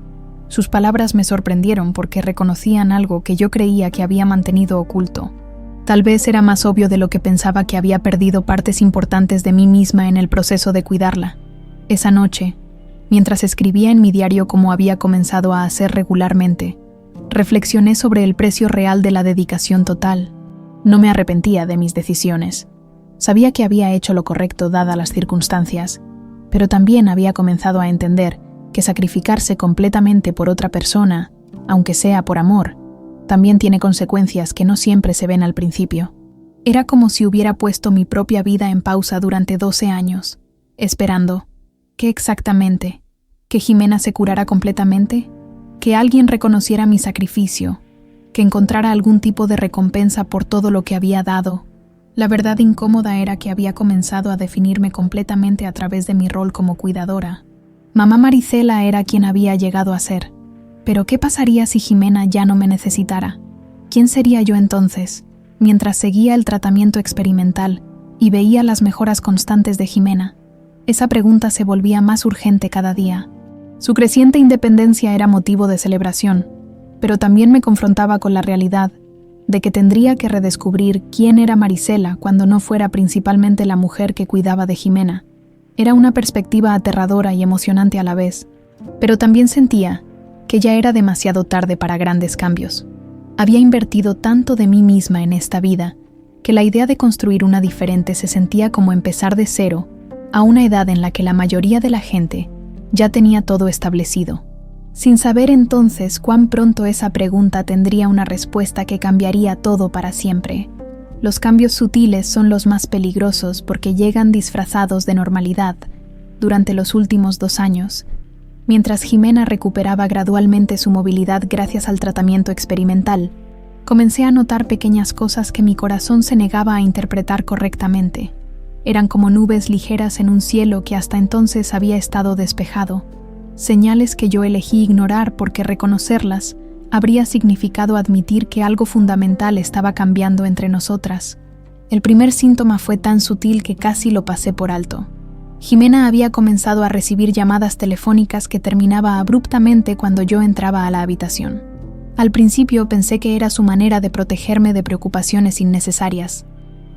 Sus palabras me sorprendieron porque reconocían algo que yo creía que había mantenido oculto. Tal vez era más obvio de lo que pensaba que había perdido partes importantes de mí misma en el proceso de cuidarla. Esa noche, mientras escribía en mi diario como había comenzado a hacer regularmente, reflexioné sobre el precio real de la dedicación total. No me arrepentía de mis decisiones. Sabía que había hecho lo correcto dadas las circunstancias, pero también había comenzado a entender que sacrificarse completamente por otra persona, aunque sea por amor, también tiene consecuencias que no siempre se ven al principio. Era como si hubiera puesto mi propia vida en pausa durante 12 años, esperando. ¿Qué exactamente? ¿Que Jimena se curara completamente? ¿Que alguien reconociera mi sacrificio? ¿Que encontrara algún tipo de recompensa por todo lo que había dado? La verdad incómoda era que había comenzado a definirme completamente a través de mi rol como cuidadora. Mamá Maricela era quien había llegado a ser. Pero ¿qué pasaría si Jimena ya no me necesitara? ¿Quién sería yo entonces? Mientras seguía el tratamiento experimental y veía las mejoras constantes de Jimena, esa pregunta se volvía más urgente cada día. Su creciente independencia era motivo de celebración, pero también me confrontaba con la realidad de que tendría que redescubrir quién era Maricela cuando no fuera principalmente la mujer que cuidaba de Jimena. Era una perspectiva aterradora y emocionante a la vez, pero también sentía que ya era demasiado tarde para grandes cambios. Había invertido tanto de mí misma en esta vida que la idea de construir una diferente se sentía como empezar de cero a una edad en la que la mayoría de la gente ya tenía todo establecido. sin saber entonces cuán pronto esa pregunta tendría una respuesta que cambiaría todo para siempre. Los cambios sutiles son los más peligrosos porque llegan disfrazados de normalidad. Durante los últimos 2 años, mientras Jimena recuperaba gradualmente su movilidad gracias al tratamiento experimental, comencé a notar pequeñas cosas que mi corazón se negaba a interpretar correctamente. Eran como nubes ligeras en un cielo que hasta entonces había estado despejado, señales que yo elegí ignorar porque reconocerlas habría significado admitir que algo fundamental estaba cambiando entre nosotras. El primer síntoma fue tan sutil que casi lo pasé por alto. Jimena había comenzado a recibir llamadas telefónicas que terminaba abruptamente cuando yo entraba a la habitación. Al principio pensé que era su manera de protegerme de preocupaciones innecesarias.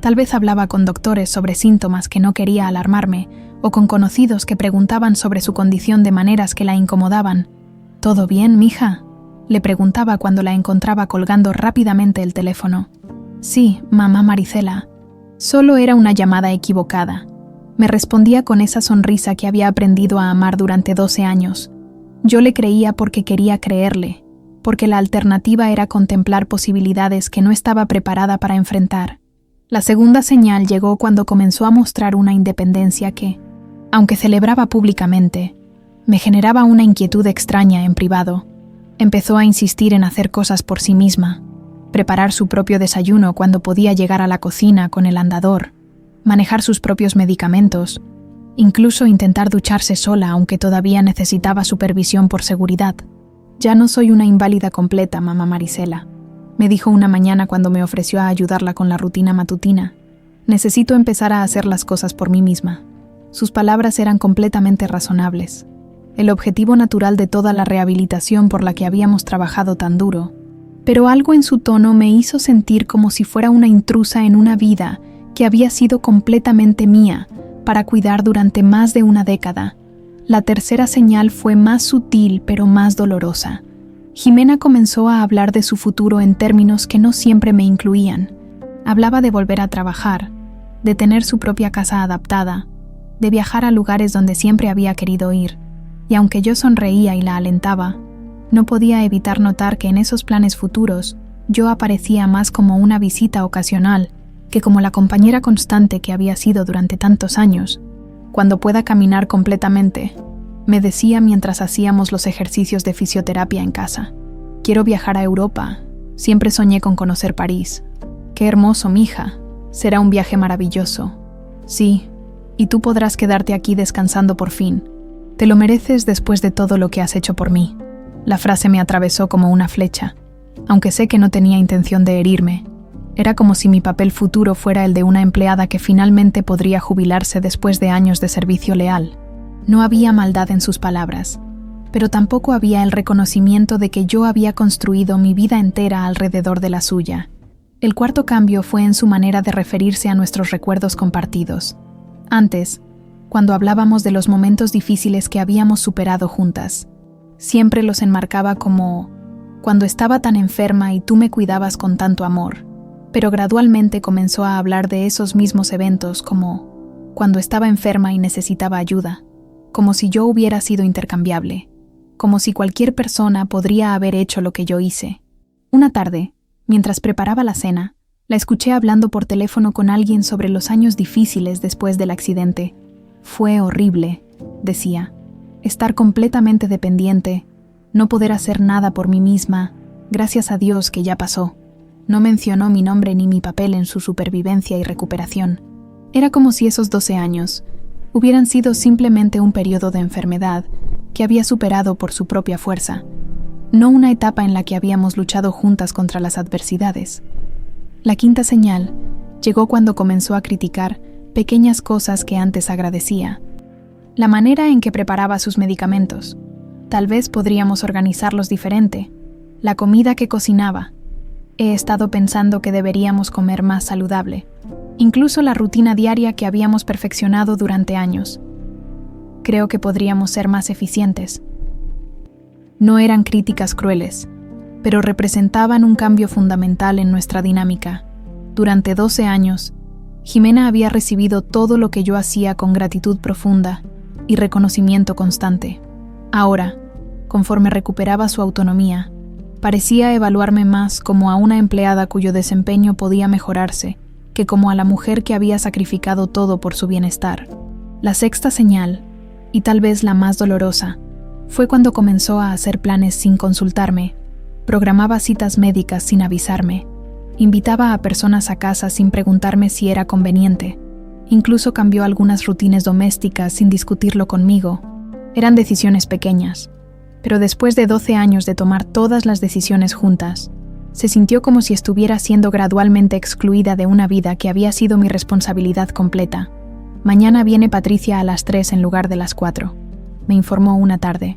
Tal vez hablaba con doctores sobre síntomas que no quería alarmarme, o con conocidos que preguntaban sobre su condición de maneras que la incomodaban. ¿Todo bien, mija?, le preguntaba cuando la encontraba colgando rápidamente el teléfono. Sí, mamá Maricela. Solo era una llamada equivocada. Me respondía con esa sonrisa que había aprendido a amar durante 12 años. Yo le creía porque quería creerle, porque la alternativa era contemplar posibilidades que no estaba preparada para enfrentar. La segunda señal llegó cuando comenzó a mostrar una independencia que, aunque celebraba públicamente, me generaba una inquietud extraña en privado. Empezó a insistir en hacer cosas por sí misma, preparar su propio desayuno cuando podía llegar a la cocina con el andador, manejar sus propios medicamentos, incluso intentar ducharse sola aunque todavía necesitaba supervisión por seguridad. «Ya no soy una inválida completa, mamá Maricela», me dijo una mañana cuando me ofreció a ayudarla con la rutina matutina. «Necesito empezar a hacer las cosas por mí misma». Sus palabras eran completamente razonables. El objetivo natural de toda la rehabilitación por la que habíamos trabajado tan duro. Pero algo en su tono me hizo sentir como si fuera una intrusa en una vida que había sido completamente mía para cuidar durante más de una década. La tercera señal fue más sutil pero más dolorosa. Jimena comenzó a hablar de su futuro en términos que no siempre me incluían. Hablaba de volver a trabajar, de tener su propia casa adaptada, de viajar a lugares donde siempre había querido ir, y aunque yo sonreía y la alentaba, no podía evitar notar que en esos planes futuros yo aparecía más como una visita ocasional que como la compañera constante que había sido durante tantos años. «Cuando pueda caminar completamente», me decía mientras hacíamos los ejercicios de fisioterapia en casa. «Quiero viajar a Europa. Siempre soñé con conocer París. Qué hermoso, mija. Será un viaje maravilloso. Sí, y tú podrás quedarte aquí descansando por fin. Te lo mereces después de todo lo que has hecho por mí». La frase me atravesó como una flecha, aunque sé que no tenía intención de herirme. Era como si mi papel futuro fuera el de una empleada que finalmente podría jubilarse después de años de servicio leal. No había maldad en sus palabras, pero tampoco había el reconocimiento de que yo había construido mi vida entera alrededor de la suya. El cuarto cambio fue en su manera de referirse a nuestros recuerdos compartidos. Antes, cuando hablábamos de los momentos difíciles que habíamos superado juntas, siempre los enmarcaba como «cuando estaba tan enferma y tú me cuidabas con tanto amor», pero gradualmente comenzó a hablar de esos mismos eventos como «cuando estaba enferma y necesitaba ayuda», como si yo hubiera sido intercambiable, como si cualquier persona podría haber hecho lo que yo hice. Una tarde, mientras preparaba la cena, la escuché hablando por teléfono con alguien sobre los años difíciles después del accidente. «Fue horrible», decía. «Estar completamente dependiente, no poder hacer nada por mí misma, gracias a Dios que ya pasó». No mencionó mi nombre ni mi papel en su supervivencia y recuperación. Era como si esos 12 años hubieran sido simplemente un periodo de enfermedad que había superado por su propia fuerza, no una etapa en la que habíamos luchado juntas contra las adversidades. La quinta señal llegó cuando comenzó a criticar pequeñas cosas que antes agradecía. La manera en que preparaba sus medicamentos. Tal vez podríamos organizarlos diferente. La comida que cocinaba. He estado pensando que deberíamos comer más saludable. Incluso la rutina diaria que habíamos perfeccionado durante años. Creo que podríamos ser más eficientes. No eran críticas crueles, pero representaban un cambio fundamental en nuestra dinámica. Durante 12 años, Jimena había recibido todo lo que yo hacía con gratitud profunda y reconocimiento constante. Ahora, conforme recuperaba su autonomía. Parecía evaluarme más como a una empleada cuyo desempeño podía mejorarse que como a la mujer que había sacrificado todo por su bienestar. La sexta señal, y tal vez la más dolorosa, fue cuando comenzó a hacer planes sin consultarme, programaba citas médicas sin avisarme, invitaba a personas a casa sin preguntarme si era conveniente, incluso cambió algunas rutinas domésticas sin discutirlo conmigo. Eran decisiones pequeñas, pero después de 12 años de tomar todas las decisiones juntas, se sintió como si estuviera siendo gradualmente excluida de una vida que había sido mi responsabilidad completa. Mañana viene Patricia a las 3 en lugar de las 4, me informó una tarde,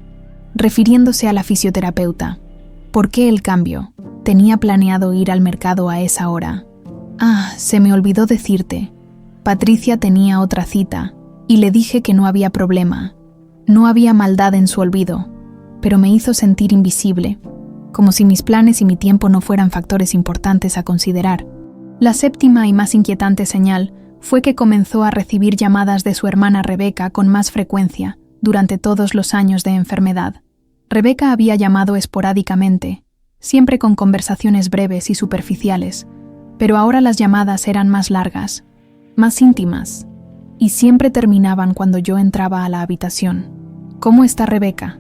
refiriéndose a la fisioterapeuta. ¿Por qué el cambio? Tenía planeado ir al mercado a esa hora. Se me olvidó decirte. Patricia tenía otra cita, y le dije que no había problema. No había maldad en su olvido, pero me hizo sentir invisible, como si mis planes y mi tiempo no fueran factores importantes a considerar. La séptima y más inquietante señal fue que comenzó a recibir llamadas de su hermana Rebeca con más frecuencia durante todos los años de enfermedad. Rebeca había llamado esporádicamente, siempre con conversaciones breves y superficiales, pero ahora las llamadas eran más largas, más íntimas, y siempre terminaban cuando yo entraba a la habitación. ¿Cómo está Rebeca?,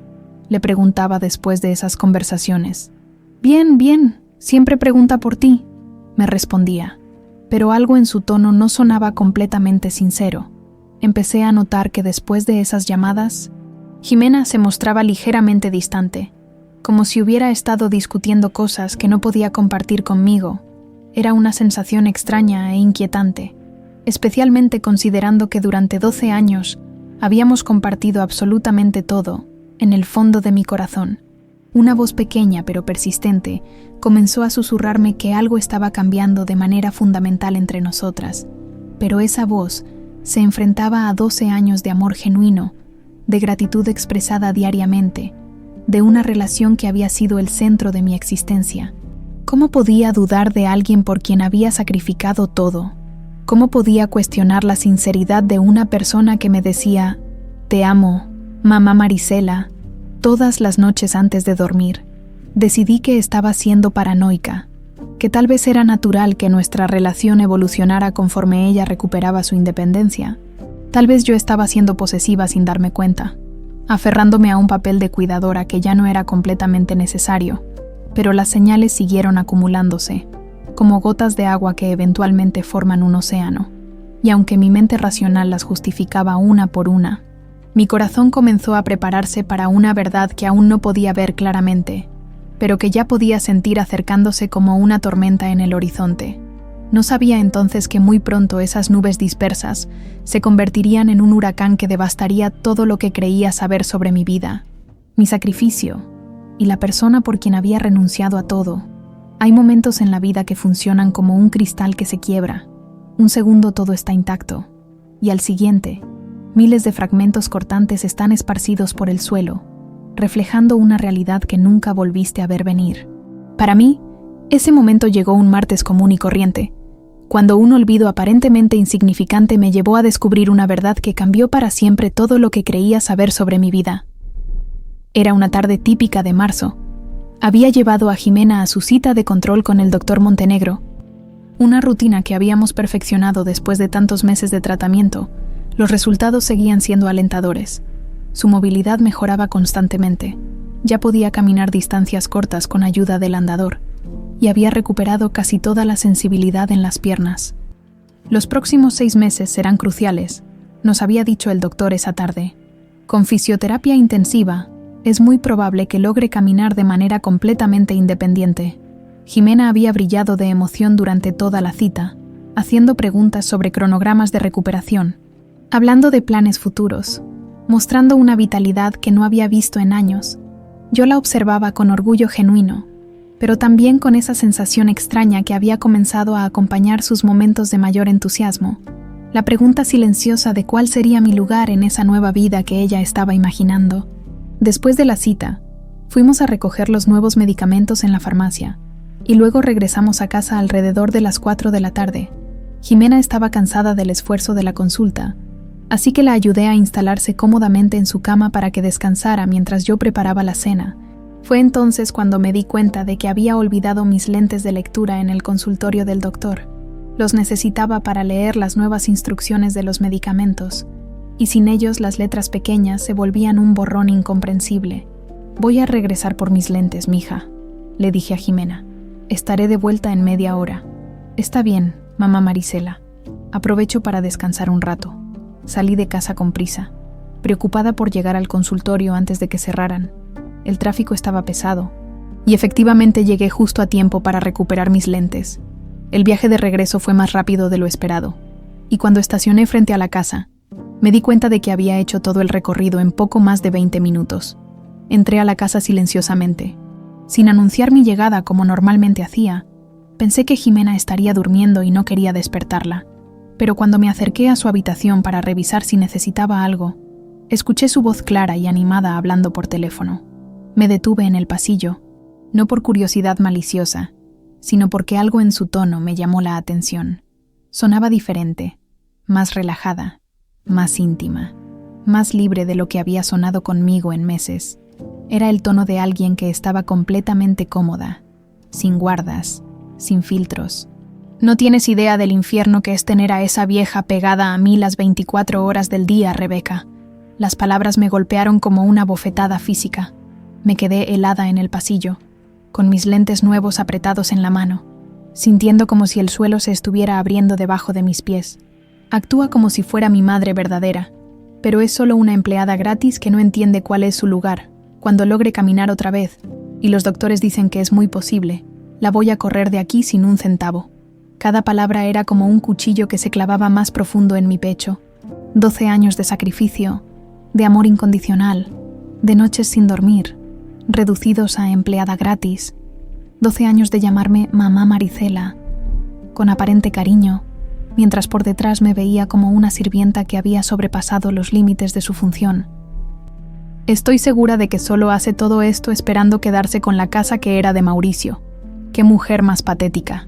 le preguntaba después de esas conversaciones. Bien, bien, siempre pregunta por ti, me respondía, pero algo en su tono no sonaba completamente sincero. Empecé a notar que después de esas llamadas, Jimena se mostraba ligeramente distante, como si hubiera estado discutiendo cosas que no podía compartir conmigo. Era una sensación extraña e inquietante, especialmente considerando que durante 12 años habíamos compartido absolutamente todo. En el fondo de mi corazón, una voz pequeña pero persistente comenzó a susurrarme que algo estaba cambiando de manera fundamental entre nosotras, pero esa voz se enfrentaba a 12 años de amor genuino, de gratitud expresada diariamente, de una relación que había sido el centro de mi existencia. ¿Cómo podía dudar de alguien por quien había sacrificado todo? ¿Cómo podía cuestionar la sinceridad de una persona que me decía, «Te amo, mamá Marisela», todas las noches antes de dormir? Decidí que estaba siendo paranoica, que tal vez era natural que nuestra relación evolucionara conforme ella recuperaba su independencia. Tal vez yo estaba siendo posesiva sin darme cuenta, aferrándome a un papel de cuidadora que ya no era completamente necesario, pero las señales siguieron acumulándose, como gotas de agua que eventualmente forman un océano, y aunque mi mente racional las justificaba una por una, mi corazón comenzó a prepararse para una verdad que aún no podía ver claramente, pero que ya podía sentir acercándose como una tormenta en el horizonte. No sabía entonces que muy pronto esas nubes dispersas se convertirían en un huracán que devastaría todo lo que creía saber sobre mi vida, mi sacrificio y la persona por quien había renunciado a todo. Hay momentos en la vida que funcionan como un cristal que se quiebra. Un segundo todo está intacto, y al siguiente, miles de fragmentos cortantes están esparcidos por el suelo, reflejando una realidad que nunca volviste a ver venir. Para mí, ese momento llegó un martes común y corriente, cuando un olvido aparentemente insignificante me llevó a descubrir una verdad que cambió para siempre todo lo que creía saber sobre mi vida. Era una tarde típica de marzo. Había llevado a Jimena a su cita de control con el doctor Montenegro, una rutina que habíamos perfeccionado después de tantos meses de tratamiento. Los resultados seguían siendo alentadores. Su movilidad mejoraba constantemente. Ya podía caminar distancias cortas con ayuda del andador, y había recuperado casi toda la sensibilidad en las piernas. Los próximos 6 meses serán cruciales, nos había dicho el doctor esa tarde. Con fisioterapia intensiva, es muy probable que logre caminar de manera completamente independiente. Jimena había brillado de emoción durante toda la cita, haciendo preguntas sobre cronogramas de recuperación, hablando de planes futuros, mostrando una vitalidad que no había visto en años. Yo la observaba con orgullo genuino, pero también con esa sensación extraña que había comenzado a acompañar sus momentos de mayor entusiasmo, la pregunta silenciosa de cuál sería mi lugar en esa nueva vida que ella estaba imaginando. Después de la cita, fuimos a recoger los nuevos medicamentos en la farmacia, y luego regresamos a casa alrededor de las 4 de la tarde. Jimena estaba cansada del esfuerzo de la consulta, así que la ayudé a instalarse cómodamente en su cama para que descansara mientras yo preparaba la cena. Fue entonces cuando me di cuenta de que había olvidado mis lentes de lectura en el consultorio del doctor. Los necesitaba para leer las nuevas instrucciones de los medicamentos, y sin ellos las letras pequeñas se volvían un borrón incomprensible. «Voy a regresar por mis lentes, mija», le dije a Jimena. «Estaré de vuelta en media hora». «Está bien, mamá Marisela. Aprovecho para descansar un rato». Salí de casa con prisa, preocupada por llegar al consultorio antes de que cerraran. El tráfico estaba pesado, y efectivamente llegué justo a tiempo para recuperar mis lentes. El viaje de regreso fue más rápido de lo esperado, y cuando estacioné frente a la casa, me di cuenta de que había hecho todo el recorrido en poco más de 20 minutos. Entré a la casa silenciosamente. Sin anunciar mi llegada como normalmente hacía, pensé que Jimena estaría durmiendo y no quería despertarla. Pero cuando me acerqué a su habitación para revisar si necesitaba algo, escuché su voz clara y animada hablando por teléfono. Me detuve en el pasillo, no por curiosidad maliciosa, sino porque algo en su tono me llamó la atención. Sonaba diferente, más relajada, más íntima, más libre de lo que había sonado conmigo en meses. Era el tono de alguien que estaba completamente cómoda, sin guardas, sin filtros. «No tienes idea del infierno que es tener a esa vieja pegada a mí las 24 horas del día, Rebeca». Las palabras me golpearon como una bofetada física. Me quedé helada en el pasillo, con mis lentes nuevos apretados en la mano, sintiendo como si el suelo se estuviera abriendo debajo de mis pies. Actúa como si fuera mi madre verdadera, pero es solo una empleada gratis que no entiende cuál es su lugar. Cuando logre caminar otra vez, y los doctores dicen que es muy posible, la voy a correr de aquí sin un centavo. Cada palabra era como un cuchillo que se clavaba más profundo en mi pecho. 12 años de sacrificio, de amor incondicional, de noches sin dormir, reducidos a empleada gratis. 12 años de llamarme mamá Marisela, con aparente cariño, mientras por detrás me veía como una sirvienta que había sobrepasado los límites de su función. Estoy segura de que solo hace todo esto esperando quedarse con la casa que era de Mauricio. ¡Qué mujer más patética!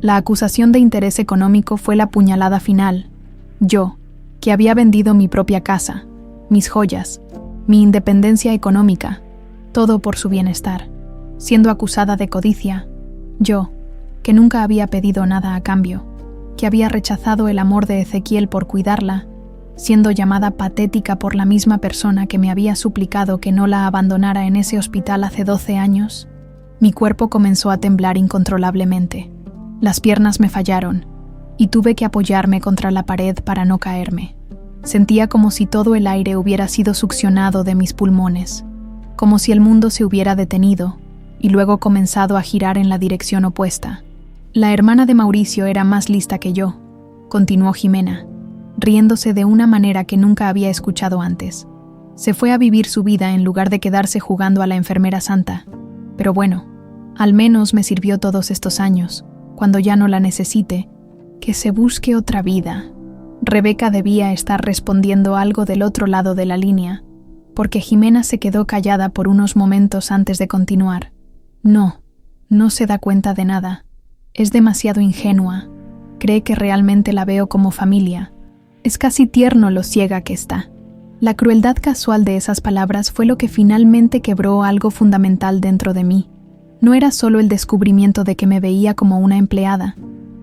La acusación de interés económico fue la puñalada final. Yo, que había vendido mi propia casa, mis joyas, mi independencia económica, todo por su bienestar, siendo acusada de codicia. Yo, que nunca había pedido nada a cambio, que había rechazado el amor de Ezequiel por cuidarla, siendo llamada patética por la misma persona que me había suplicado que no la abandonara en ese hospital hace 12 años. Mi cuerpo comenzó a temblar incontrolablemente. Las piernas me fallaron, y tuve que apoyarme contra la pared para no caerme. Sentía como si todo el aire hubiera sido succionado de mis pulmones, como si el mundo se hubiera detenido y luego comenzado a girar en la dirección opuesta. La hermana de Mauricio era más lista que yo, continuó Jimena, riéndose de una manera que nunca había escuchado antes. Se fue a vivir su vida en lugar de quedarse jugando a la enfermera santa. Pero bueno, al menos me sirvió todos estos años. Cuando ya no la necesite, que se busque otra vida. Rebeca debía estar respondiendo algo del otro lado de la línea, porque Jimena se quedó callada por unos momentos antes de continuar. No se da cuenta de nada. Es demasiado ingenua. Cree que realmente la veo como familia. Es casi tierno lo ciega que está. La crueldad casual de esas palabras fue lo que finalmente quebró algo fundamental dentro de mí. No era solo el descubrimiento de que me veía como una empleada,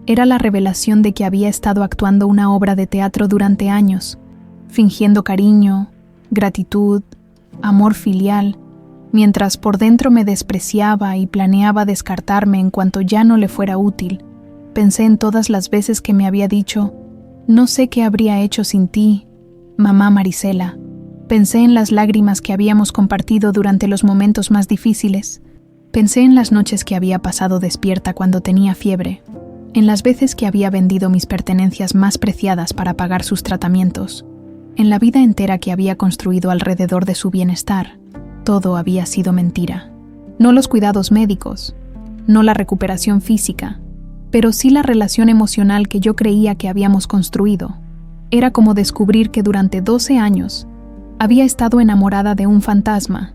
era la revelación de que había estado actuando una obra de teatro durante años, fingiendo cariño, gratitud, amor filial, mientras por dentro me despreciaba y planeaba descartarme en cuanto ya no le fuera útil. Pensé en todas las veces que me había dicho, no sé qué habría hecho sin ti, mamá Marisela. Pensé en las lágrimas que habíamos compartido durante los momentos más difíciles. Pensé en las noches que había pasado despierta cuando tenía fiebre, en las veces que había vendido mis pertenencias más preciadas para pagar sus tratamientos, en la vida entera que había construido alrededor de su bienestar. Todo había sido mentira. No los cuidados médicos, no la recuperación física, pero sí la relación emocional que yo creía que habíamos construido. Era como descubrir que durante 12 años había estado enamorada de un fantasma,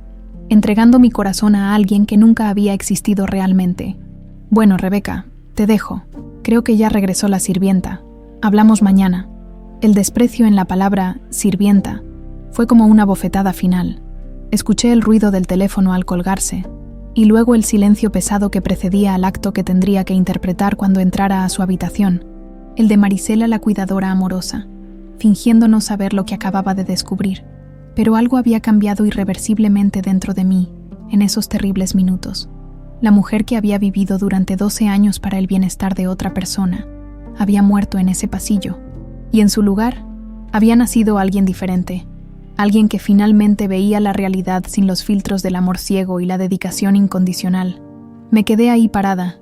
entregando mi corazón a alguien que nunca había existido realmente. Bueno, Rebeca, te dejo. Creo que ya regresó la sirvienta. Hablamos mañana. El desprecio en la palabra sirvienta fue como una bofetada final. Escuché el ruido del teléfono al colgarse y luego el silencio pesado que precedía al acto que tendría que interpretar cuando entrara a su habitación, el de Marisela la cuidadora amorosa, fingiendo no saber lo que acababa de descubrir. Pero algo había cambiado irreversiblemente dentro de mí en esos terribles minutos. La mujer que había vivido durante 12 años para el bienestar de otra persona había muerto en ese pasillo, y en su lugar había nacido alguien diferente, alguien que finalmente veía la realidad sin los filtros del amor ciego y la dedicación incondicional. Me quedé ahí parada,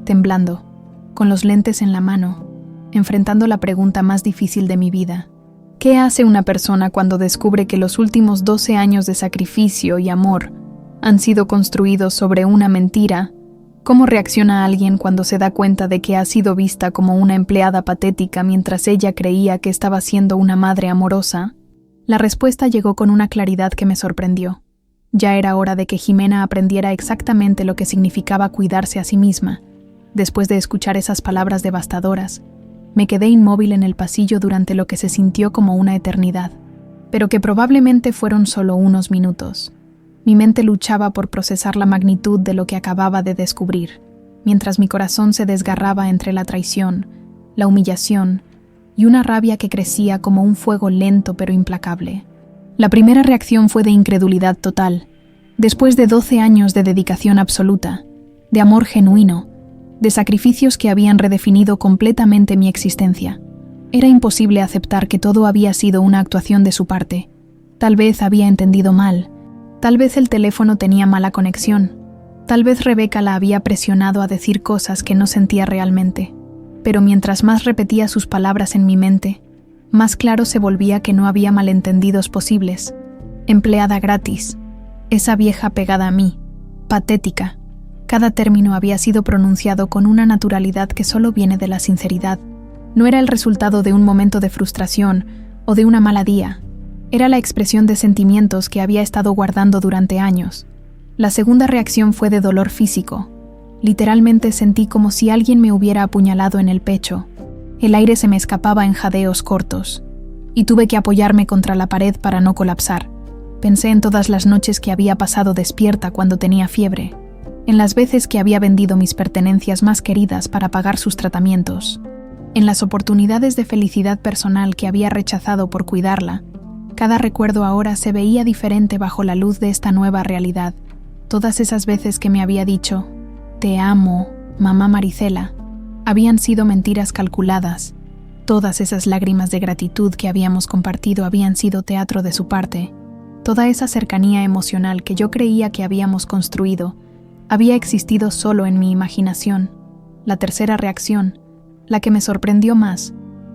temblando, con los lentes en la mano, enfrentando la pregunta más difícil de mi vida. ¿Qué hace una persona cuando descubre que los últimos 12 años de sacrificio y amor han sido construidos sobre una mentira? ¿Cómo reacciona alguien cuando se da cuenta de que ha sido vista como una empleada patética mientras ella creía que estaba siendo una madre amorosa? La respuesta llegó con una claridad que me sorprendió. Ya era hora de que Jimena aprendiera exactamente lo que significaba cuidarse a sí misma. Después de escuchar esas palabras devastadoras, me quedé inmóvil en el pasillo durante lo que se sintió como una eternidad, pero que probablemente fueron solo unos minutos. Mi mente luchaba por procesar la magnitud de lo que acababa de descubrir, mientras mi corazón se desgarraba entre la traición, la humillación y una rabia que crecía como un fuego lento pero implacable. La primera reacción fue de incredulidad total. Después de 12 años de dedicación absoluta, de amor genuino, de sacrificios que habían redefinido completamente mi existencia, era imposible aceptar que todo había sido una actuación de su parte. Tal vez había entendido mal. Tal vez el teléfono tenía mala conexión. Tal vez Rebeca la había presionado a decir cosas que no sentía realmente. Pero mientras más repetía sus palabras en mi mente, más claro se volvía que no había malentendidos posibles. Empleada gratis. Esa vieja pegada a mí. Patética. Cada término había sido pronunciado con una naturalidad que solo viene de la sinceridad. No era el resultado de un momento de frustración o de una mala día. Era la expresión de sentimientos que había estado guardando durante años. La segunda reacción fue de dolor físico. Literalmente sentí como si alguien me hubiera apuñalado en el pecho. El aire se me escapaba en jadeos cortos, y tuve que apoyarme contra la pared para no colapsar. Pensé en todas las noches que había pasado despierta cuando tenía fiebre, en las veces que había vendido mis pertenencias más queridas para pagar sus tratamientos, en las oportunidades de felicidad personal que había rechazado por cuidarla. Cada recuerdo ahora se veía diferente bajo la luz de esta nueva realidad. Todas esas veces que me había dicho, «Te amo, mamá Marisela», habían sido mentiras calculadas. Todas esas lágrimas de gratitud que habíamos compartido habían sido teatro de su parte. Toda esa cercanía emocional que yo creía que habíamos construido había existido solo en mi imaginación. La tercera reacción, la que me sorprendió más,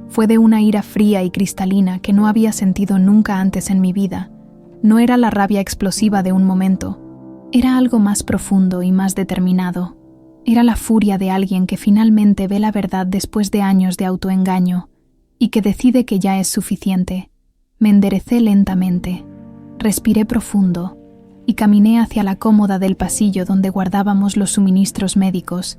fue de una ira fría y cristalina que no había sentido nunca antes en mi vida. No era la rabia explosiva de un momento, era algo más profundo y más determinado. Era la furia de alguien que finalmente ve la verdad después de años de autoengaño y que decide que ya es suficiente. Me enderecé lentamente, respiré profundo y caminé hacia la cómoda del pasillo donde guardábamos los suministros médicos.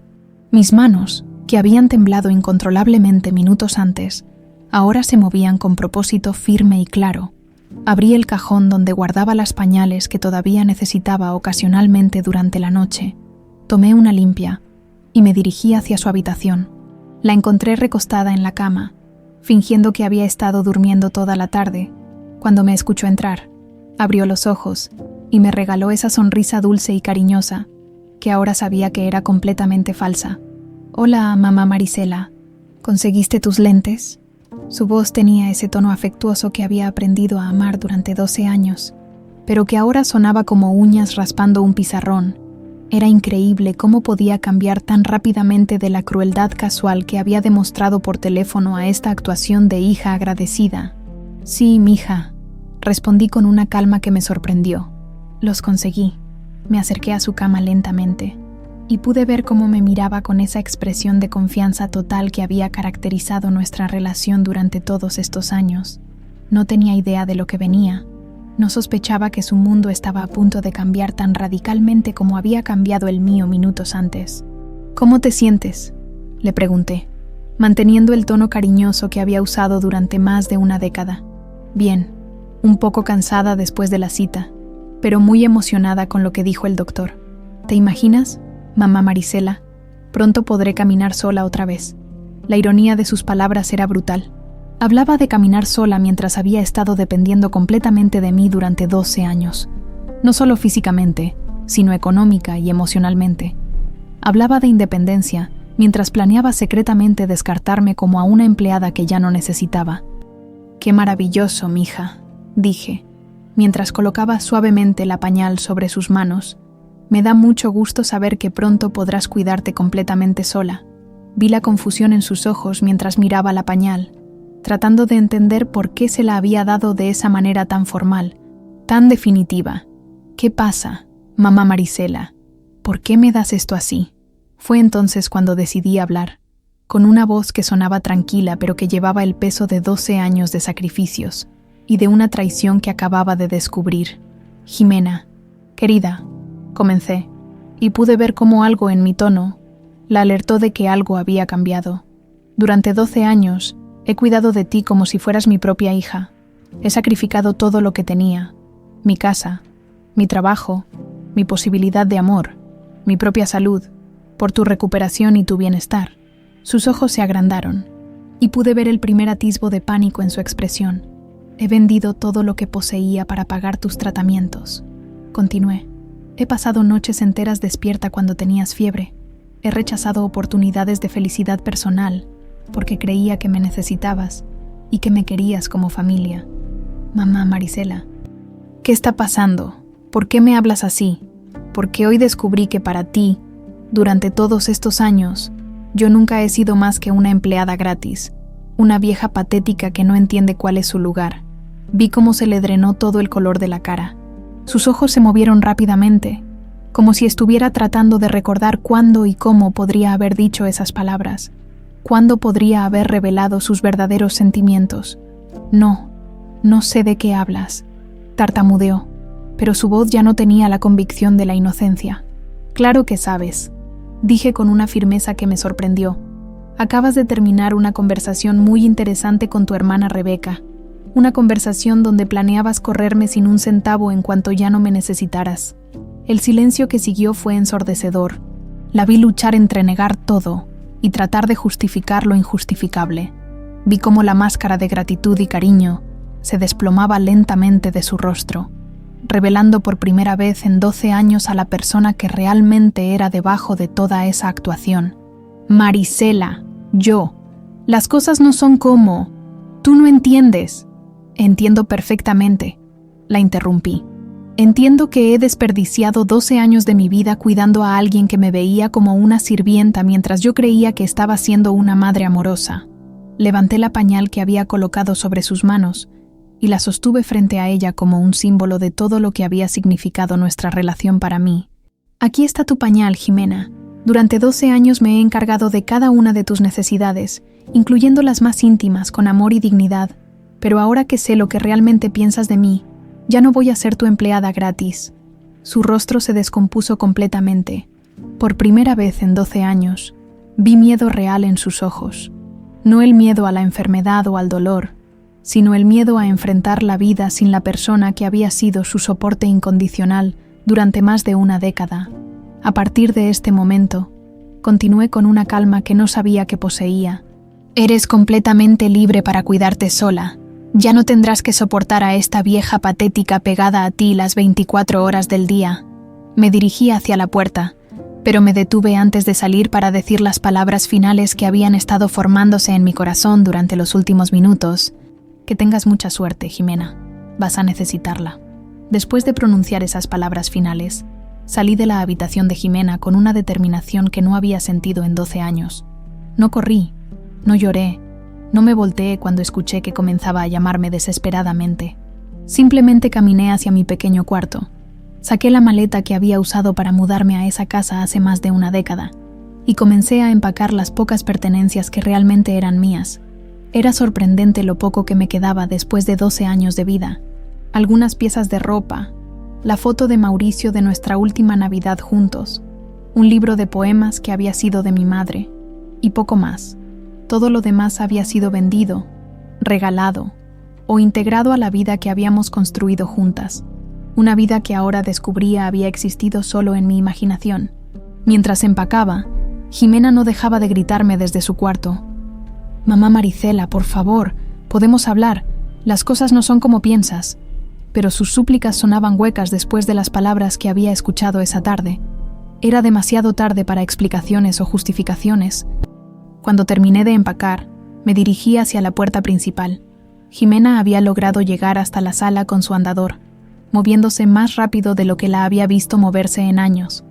Mis manos, que habían temblado incontrolablemente minutos antes, ahora se movían con propósito firme y claro. Abrí el cajón donde guardaba las pañales que todavía necesitaba ocasionalmente durante la noche. Tomé una limpia y me dirigí hacia su habitación. La encontré recostada en la cama, fingiendo que había estado durmiendo toda la tarde. Cuando me escuchó entrar, abrió los ojos y me regaló esa sonrisa dulce y cariñosa, que ahora sabía que era completamente falsa. «Hola, mamá Marisela, ¿conseguiste tus lentes?». Su voz tenía ese tono afectuoso que había aprendido a amar durante 12 años, pero que ahora sonaba como uñas raspando un pizarrón. Era increíble cómo podía cambiar tan rápidamente de la crueldad casual que había demostrado por teléfono a esta actuación de hija agradecida. «Sí, mija», respondí con una calma que me sorprendió. «Los conseguí». Me acerqué a su cama lentamente y pude ver cómo me miraba con esa expresión de confianza total que había caracterizado nuestra relación durante todos estos años. No tenía idea de lo que venía. No sospechaba que su mundo estaba a punto de cambiar tan radicalmente como había cambiado el mío minutos antes. «¿Cómo te sientes?», le pregunté. manteniendo el tono cariñoso que había usado durante más de una década. Bien, un poco cansada después de la cita, pero muy emocionada con lo que dijo el doctor. ¿Te imaginas, mamá Marisela? Pronto podré caminar sola otra vez. La ironía de sus palabras era brutal. Hablaba de caminar sola mientras había estado dependiendo completamente de mí durante 12 años. No solo físicamente, sino económica y emocionalmente. Hablaba de independencia mientras planeaba secretamente descartarme como a una empleada que ya no necesitaba. «Qué maravilloso, mija», dije, mientras colocaba suavemente la pañal sobre sus manos. «Me da mucho gusto saber que pronto podrás cuidarte completamente sola». Vi la confusión en sus ojos mientras miraba la pañal, tratando de entender por qué se la había dado de esa manera tan formal, tan definitiva. «¿Qué pasa, mamá Marisela? ¿Por qué me das esto así?». Fue entonces cuando decidí hablar, con una voz que sonaba tranquila pero que llevaba el peso de 12 años de sacrificios y de una traición que acababa de descubrir. «Jimena, querida», comencé, y pude ver cómo algo en mi tono la alertó de que algo había cambiado. «Durante 12 años he cuidado de ti como si fueras mi propia hija. He sacrificado todo lo que tenía, mi casa, mi trabajo, mi posibilidad de amor, mi propia salud, por tu recuperación y tu bienestar». Sus ojos se agrandaron, y pude ver el primer atisbo de pánico en su expresión. «He vendido todo lo que poseía para pagar tus tratamientos», continué. «He pasado noches enteras despierta cuando tenías fiebre. He rechazado oportunidades de felicidad personal, porque creía que me necesitabas y que me querías como familia. Mamá Marisela, ¿qué está pasando? ¿Por qué me hablas así? Porque hoy descubrí que para ti, durante todos estos años, yo nunca he sido más que una empleada gratis, una vieja patética que no entiende cuál es su lugar». Vi cómo se le drenó todo el color de la cara. Sus ojos se movieron rápidamente, como si estuviera tratando de recordar cuándo y cómo podría haber dicho esas palabras, cuándo podría haber revelado sus verdaderos sentimientos. «No sé de qué hablas», tartamudeó, pero su voz ya no tenía la convicción de la inocencia. «Claro que sabes», dije con una firmeza que me sorprendió. «Acabas de terminar una conversación muy interesante con tu hermana Rebeca, una conversación donde planeabas correrme sin un centavo en cuanto ya no me necesitaras». El silencio que siguió fue ensordecedor. La vi luchar entre negar todo y tratar de justificar lo injustificable. Vi cómo la máscara de gratitud y cariño se desplomaba lentamente de su rostro, revelando por primera vez en 12 años a la persona que realmente era debajo de toda esa actuación. «Marisela, yo. Las cosas no son como... Tú no entiendes». «Entiendo perfectamente», la interrumpí. «Entiendo que he desperdiciado 12 años de mi vida cuidando a alguien que me veía como una sirvienta mientras yo creía que estaba siendo una madre amorosa». Levanté la pañal que había colocado sobre sus manos y la sostuve frente a ella como un símbolo de todo lo que había significado nuestra relación para mí. «Aquí está tu pañal, Jimena. Durante 12 años me he encargado de cada una de tus necesidades, incluyendo las más íntimas, con amor y dignidad. Pero ahora que sé lo que realmente piensas de mí, ya no voy a ser tu empleada gratis». Su rostro se descompuso completamente. Por primera vez en 12 años, vi miedo real en sus ojos. No el miedo a la enfermedad o al dolor, sino el miedo a enfrentar la vida sin la persona que había sido su soporte incondicional durante más de una década. A partir de este momento, continué con una calma que no sabía que poseía. «Eres completamente libre para cuidarte sola. Ya no tendrás que soportar a esta vieja patética pegada a ti las 24 horas del día». Me dirigí hacia la puerta, pero me detuve antes de salir para decir las palabras finales que habían estado formándose en mi corazón durante los últimos minutos. «Que tengas mucha suerte, Jimena. Vas a necesitarla». Después de pronunciar esas palabras finales, salí de la habitación de Jimena con una determinación que no había sentido en 12 años. No corrí, no lloré, no me volteé cuando escuché que comenzaba a llamarme desesperadamente. Simplemente caminé hacia mi pequeño cuarto. Saqué la maleta que había usado para mudarme a esa casa hace más de una década y comencé a empacar las pocas pertenencias que realmente eran mías. Era sorprendente lo poco que me quedaba después de 12 años de vida. Algunas piezas de ropa, la foto de Mauricio de nuestra última Navidad juntos, un libro de poemas que había sido de mi madre, y poco más. Todo lo demás había sido vendido, regalado o integrado a la vida que habíamos construido juntas. Una vida que ahora descubría había existido solo en mi imaginación. Mientras empacaba, Jimena no dejaba de gritarme desde su cuarto. «Mamá Maricela, por favor, podemos hablar. Las cosas no son como piensas». Pero sus súplicas sonaban huecas después de las palabras que había escuchado esa tarde. Era demasiado tarde para explicaciones o justificaciones. Cuando terminé de empacar, me dirigí hacia la puerta principal. Jimena había logrado llegar hasta la sala con su andador, moviéndose más rápido de lo que la había visto moverse en años.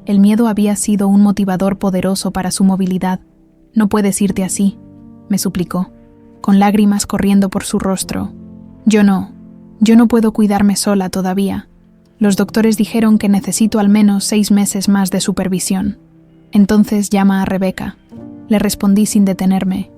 El miedo había sido un motivador poderoso para su movilidad. «No puedes irte así», me suplicó, con lágrimas corriendo por su rostro. Yo no puedo cuidarme sola todavía. Los doctores dijeron que necesito al menos 6 meses más de supervisión. Entonces llama a Rebeca. Le respondí sin detenerme.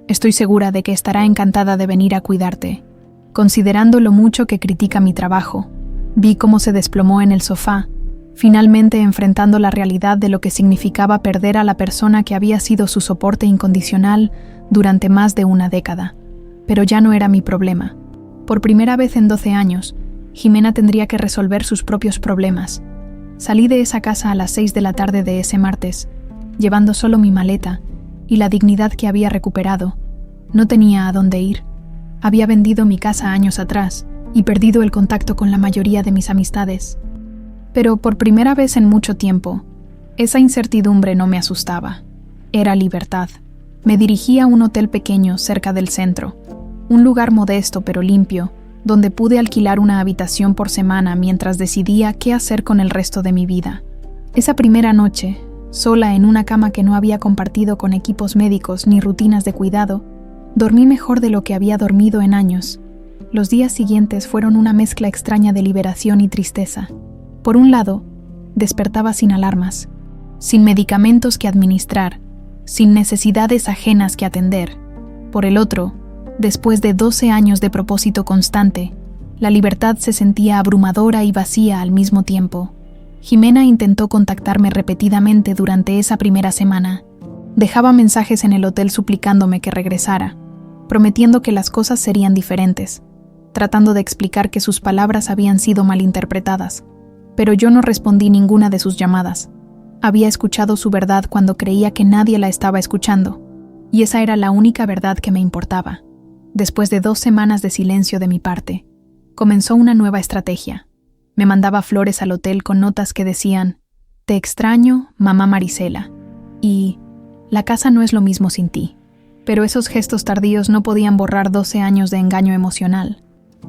Estoy segura de que estará encantada de venir a cuidarte. Considerando lo mucho que critica mi trabajo, vi cómo se desplomó en el sofá, finalmente enfrentando la realidad de lo que significaba perder a la persona que había sido su soporte incondicional durante más de una década. Pero ya no era mi problema. Por primera vez en 12 años, Jimena tendría que resolver sus propios problemas. Salí de esa casa a las 6 de la tarde de ese martes, llevando solo mi maleta y la dignidad que había recuperado. No tenía a dónde ir. Había vendido mi casa años atrás y perdido el contacto con la mayoría de mis amistades. Pero por primera vez en mucho tiempo, esa incertidumbre no me asustaba. Era libertad. Me dirigí a un hotel pequeño cerca del centro, un lugar modesto pero limpio, donde pude alquilar una habitación por semana mientras decidía qué hacer con el resto de mi vida. Esa primera noche, sola en una cama que no había compartido con equipos médicos ni rutinas de cuidado, dormí mejor de lo que había dormido en años. Los días siguientes fueron una mezcla extraña de liberación y tristeza. Por un lado, despertaba sin alarmas, sin medicamentos que administrar, sin necesidades ajenas que atender. Por el otro, después de 12 años de propósito constante, la libertad se sentía abrumadora y vacía al mismo tiempo. Jimena intentó contactarme repetidamente durante esa primera semana. Dejaba mensajes en el hotel suplicándome que regresara, prometiendo que las cosas serían diferentes, tratando de explicar que sus palabras habían sido malinterpretadas. Pero yo no respondí ninguna de sus llamadas. Había escuchado su verdad cuando creía que nadie la estaba escuchando, y esa era la única verdad que me importaba. Después de 2 semanas de silencio de mi parte, comenzó una nueva estrategia. Me mandaba flores al hotel con notas que decían: «Te extraño, mamá Maricela», y «La casa no es lo mismo sin ti». Pero esos gestos tardíos no podían borrar 12 años de engaño emocional.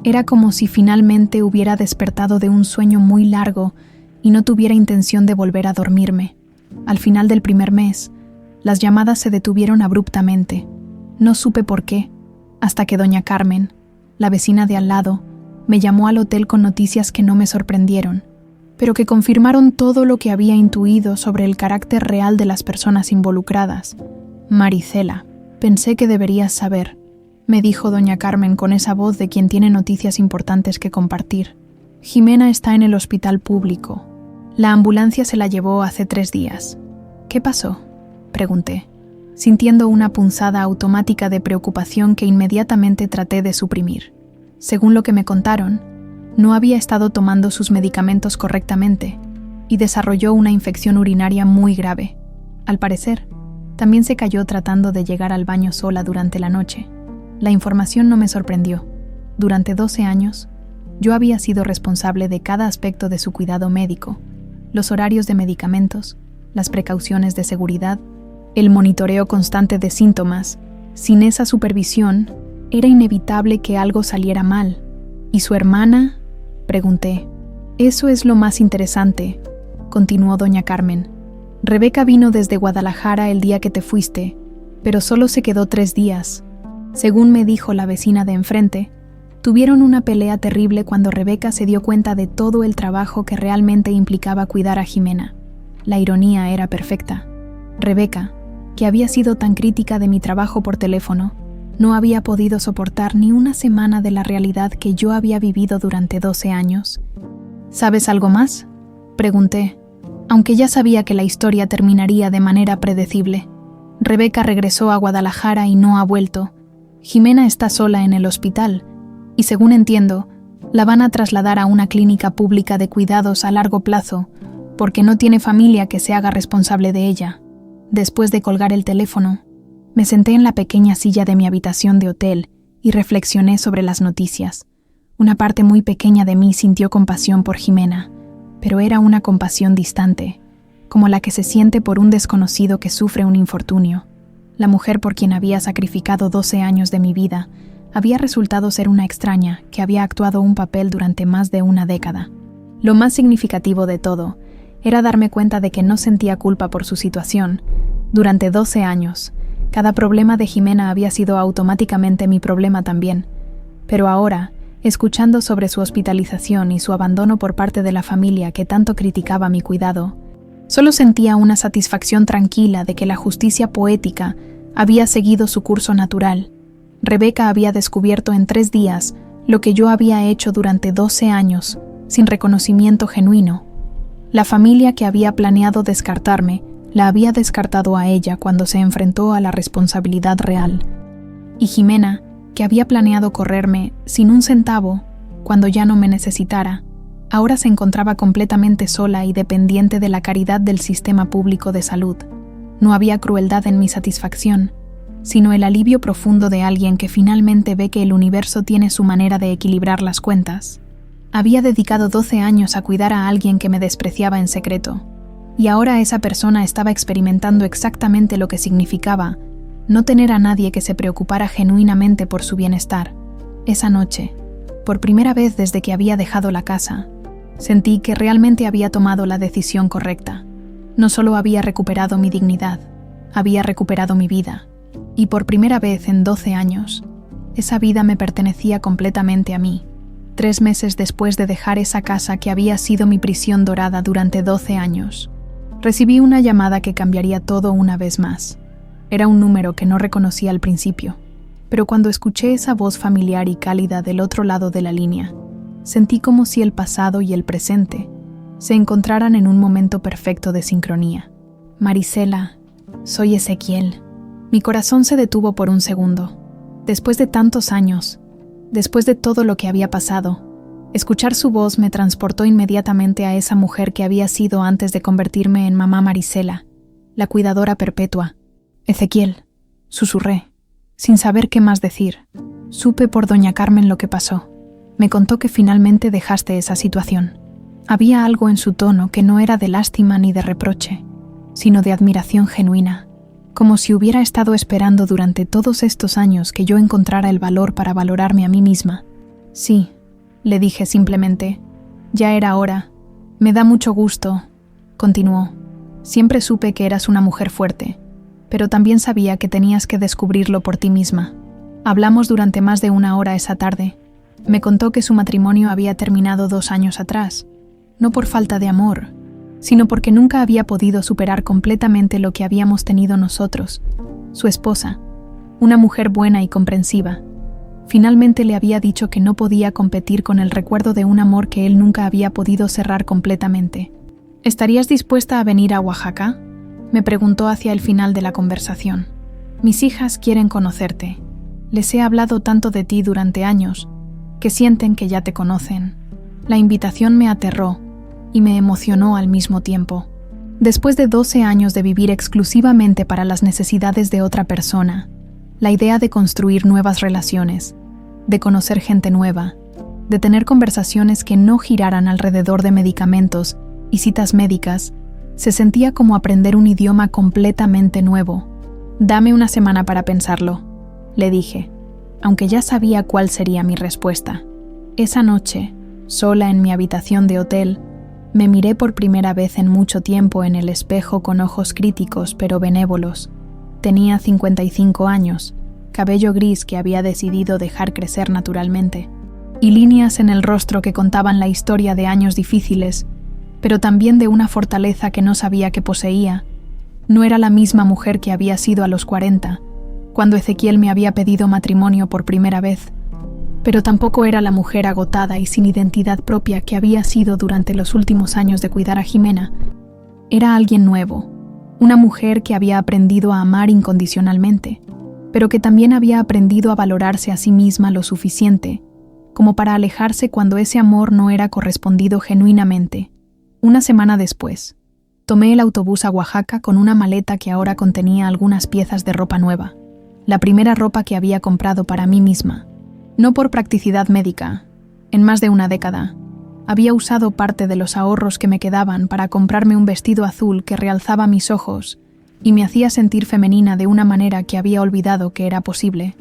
Era como si finalmente hubiera despertado de un sueño muy largo y no tuviera intención de volver a dormirme. Al final del primer mes, las llamadas se detuvieron abruptamente. No supe por qué, hasta que doña Carmen, la vecina de al lado, me llamó al hotel con noticias que no me sorprendieron, pero que confirmaron todo lo que había intuido sobre el carácter real de las personas involucradas. «Maricela, pensé que deberías saber», me dijo doña Carmen con esa voz de quien tiene noticias importantes que compartir. «Jimena está en el hospital público. La ambulancia se la llevó hace 3 días». «¿Qué pasó?», pregunté, sintiendo una punzada automática de preocupación que inmediatamente traté de suprimir. Según lo que me contaron, no había estado tomando sus medicamentos correctamente y desarrolló una infección urinaria muy grave. Al parecer, también se cayó tratando de llegar al baño sola durante la noche. La información no me sorprendió. Durante 12 años, yo había sido responsable de cada aspecto de su cuidado médico: los horarios de medicamentos, las precauciones de seguridad, el monitoreo constante de síntomas. Sin esa supervisión, era inevitable que algo saliera mal. ¿Y su hermana?, pregunté. «Eso es lo más interesante», continuó doña Carmen. «Rebeca vino desde Guadalajara el día que te fuiste, pero solo se quedó 3 días. Según me dijo la vecina de enfrente, tuvieron una pelea terrible cuando Rebeca se dio cuenta de todo el trabajo que realmente implicaba cuidar a Jimena. La ironía era perfecta. Rebeca, que había sido tan crítica de mi trabajo por teléfono, no había podido soportar ni una semana de la realidad que yo había vivido durante 12 años. «¿Sabes algo más?», pregunté, aunque ya sabía que la historia terminaría de manera predecible. Rebeca regresó a Guadalajara y no ha vuelto. Jimena está sola en el hospital y, según entiendo, la van a trasladar a una clínica pública de cuidados a largo plazo porque no tiene familia que se haga responsable de ella. Después de colgar el teléfono, me senté en la pequeña silla de mi habitación de hotel y reflexioné sobre las noticias. Una parte muy pequeña de mí sintió compasión por Jimena, pero era una compasión distante, como la que se siente por un desconocido que sufre un infortunio. La mujer por quien había sacrificado 12 años de mi vida había resultado ser una extraña que había actuado un papel durante más de una década. Lo más significativo de todo era darme cuenta de que no sentía culpa por su situación. Durante 12 años, cada problema de Jimena había sido automáticamente mi problema también. Pero ahora, escuchando sobre su hospitalización y su abandono por parte de la familia que tanto criticaba mi cuidado, solo sentía una satisfacción tranquila de que la justicia poética había seguido su curso natural. Rebeca había descubierto en 3 días lo que yo había hecho durante 12 años, sin reconocimiento genuino. La familia que había planeado descartarme, la había descartado a ella cuando se enfrentó a la responsabilidad real. Y Jimena, que había planeado correrme sin un centavo cuando ya no me necesitara, ahora se encontraba completamente sola y dependiente de la caridad del sistema público de salud. No había crueldad en mi satisfacción, sino el alivio profundo de alguien que finalmente ve que el universo tiene su manera de equilibrar las cuentas. Había dedicado 12 años a cuidar a alguien que me despreciaba en secreto, y ahora esa persona estaba experimentando exactamente lo que significaba no tener a nadie que se preocupara genuinamente por su bienestar. Esa noche, por primera vez desde que había dejado la casa, sentí que realmente había tomado la decisión correcta. No solo había recuperado mi dignidad, había recuperado mi vida, y por primera vez en 12 años, esa vida me pertenecía completamente a mí. 3 meses después de dejar esa casa que había sido mi prisión dorada durante 12 años, recibí una llamada que cambiaría todo una vez más. Era un número que no reconocí al principio, pero cuando escuché esa voz familiar y cálida del otro lado de la línea, sentí como si el pasado y el presente se encontraran en un momento perfecto de sincronía. Marisela, soy Ezequiel. Mi corazón se detuvo por un segundo. Después de tantos años, después de todo lo que había pasado, escuchar su voz me transportó inmediatamente a esa mujer que había sido antes de convertirme en mamá Marisela, la cuidadora perpetua. Ezequiel, susurré, sin saber qué más decir. Supe por doña Carmen lo que pasó. Me contó que finalmente dejaste esa situación. Había algo en su tono que no era de lástima ni de reproche, sino de admiración genuina, como si hubiera estado esperando durante todos estos años que yo encontrara el valor para valorarme a mí misma. Sí, le dije simplemente. Ya era hora. Me da mucho gusto, continuó. Siempre supe que eras una mujer fuerte, pero también sabía que tenías que descubrirlo por ti misma. Hablamos durante más de 1 hora esa tarde. Me contó que su matrimonio había terminado 2 años atrás, no por falta de amor, sino porque nunca había podido superar completamente lo que habíamos tenido nosotros. Su esposa, una mujer buena y comprensiva, finalmente le había dicho que no podía competir con el recuerdo de un amor que él nunca había podido cerrar completamente. ¿Estarías dispuesta a venir a Oaxaca?, me preguntó hacia el final de la conversación. Mis hijas quieren conocerte. Les he hablado tanto de ti durante años, que sienten que ya te conocen. La invitación me aterró y me emocionó al mismo tiempo. Después de 12 años de vivir exclusivamente para las necesidades de otra persona, la idea de construir nuevas relaciones, de conocer gente nueva, de tener conversaciones que no giraran alrededor de medicamentos y citas médicas, se sentía como aprender un idioma completamente nuevo. Dame 1 semana para pensarlo, le dije, aunque ya sabía cuál sería mi respuesta. Esa noche, sola en mi habitación de hotel, me miré por primera vez en mucho tiempo en el espejo con ojos críticos pero benévolos. Tenía 55 años, cabello gris que había decidido dejar crecer naturalmente, y líneas en el rostro que contaban la historia de años difíciles, pero también de una fortaleza que no sabía que poseía. No era la misma mujer que había sido a los 40, cuando Ezequiel me había pedido matrimonio por primera vez, pero tampoco era la mujer agotada y sin identidad propia que había sido durante los últimos años de cuidar a Jimena. Era alguien nuevo, Una mujer que había aprendido a amar incondicionalmente, pero que también había aprendido a valorarse a sí misma lo suficiente como para alejarse cuando ese amor no era correspondido genuinamente. Una semana después, tomé el autobús a Oaxaca con una maleta que ahora contenía algunas piezas de ropa nueva, la primera ropa que había comprado para mí misma. No por practicidad médica. En más de una década, había usado parte de los ahorros que me quedaban para comprarme un vestido azul que realzaba mis ojos y me hacía sentir femenina de una manera que había olvidado que era posible.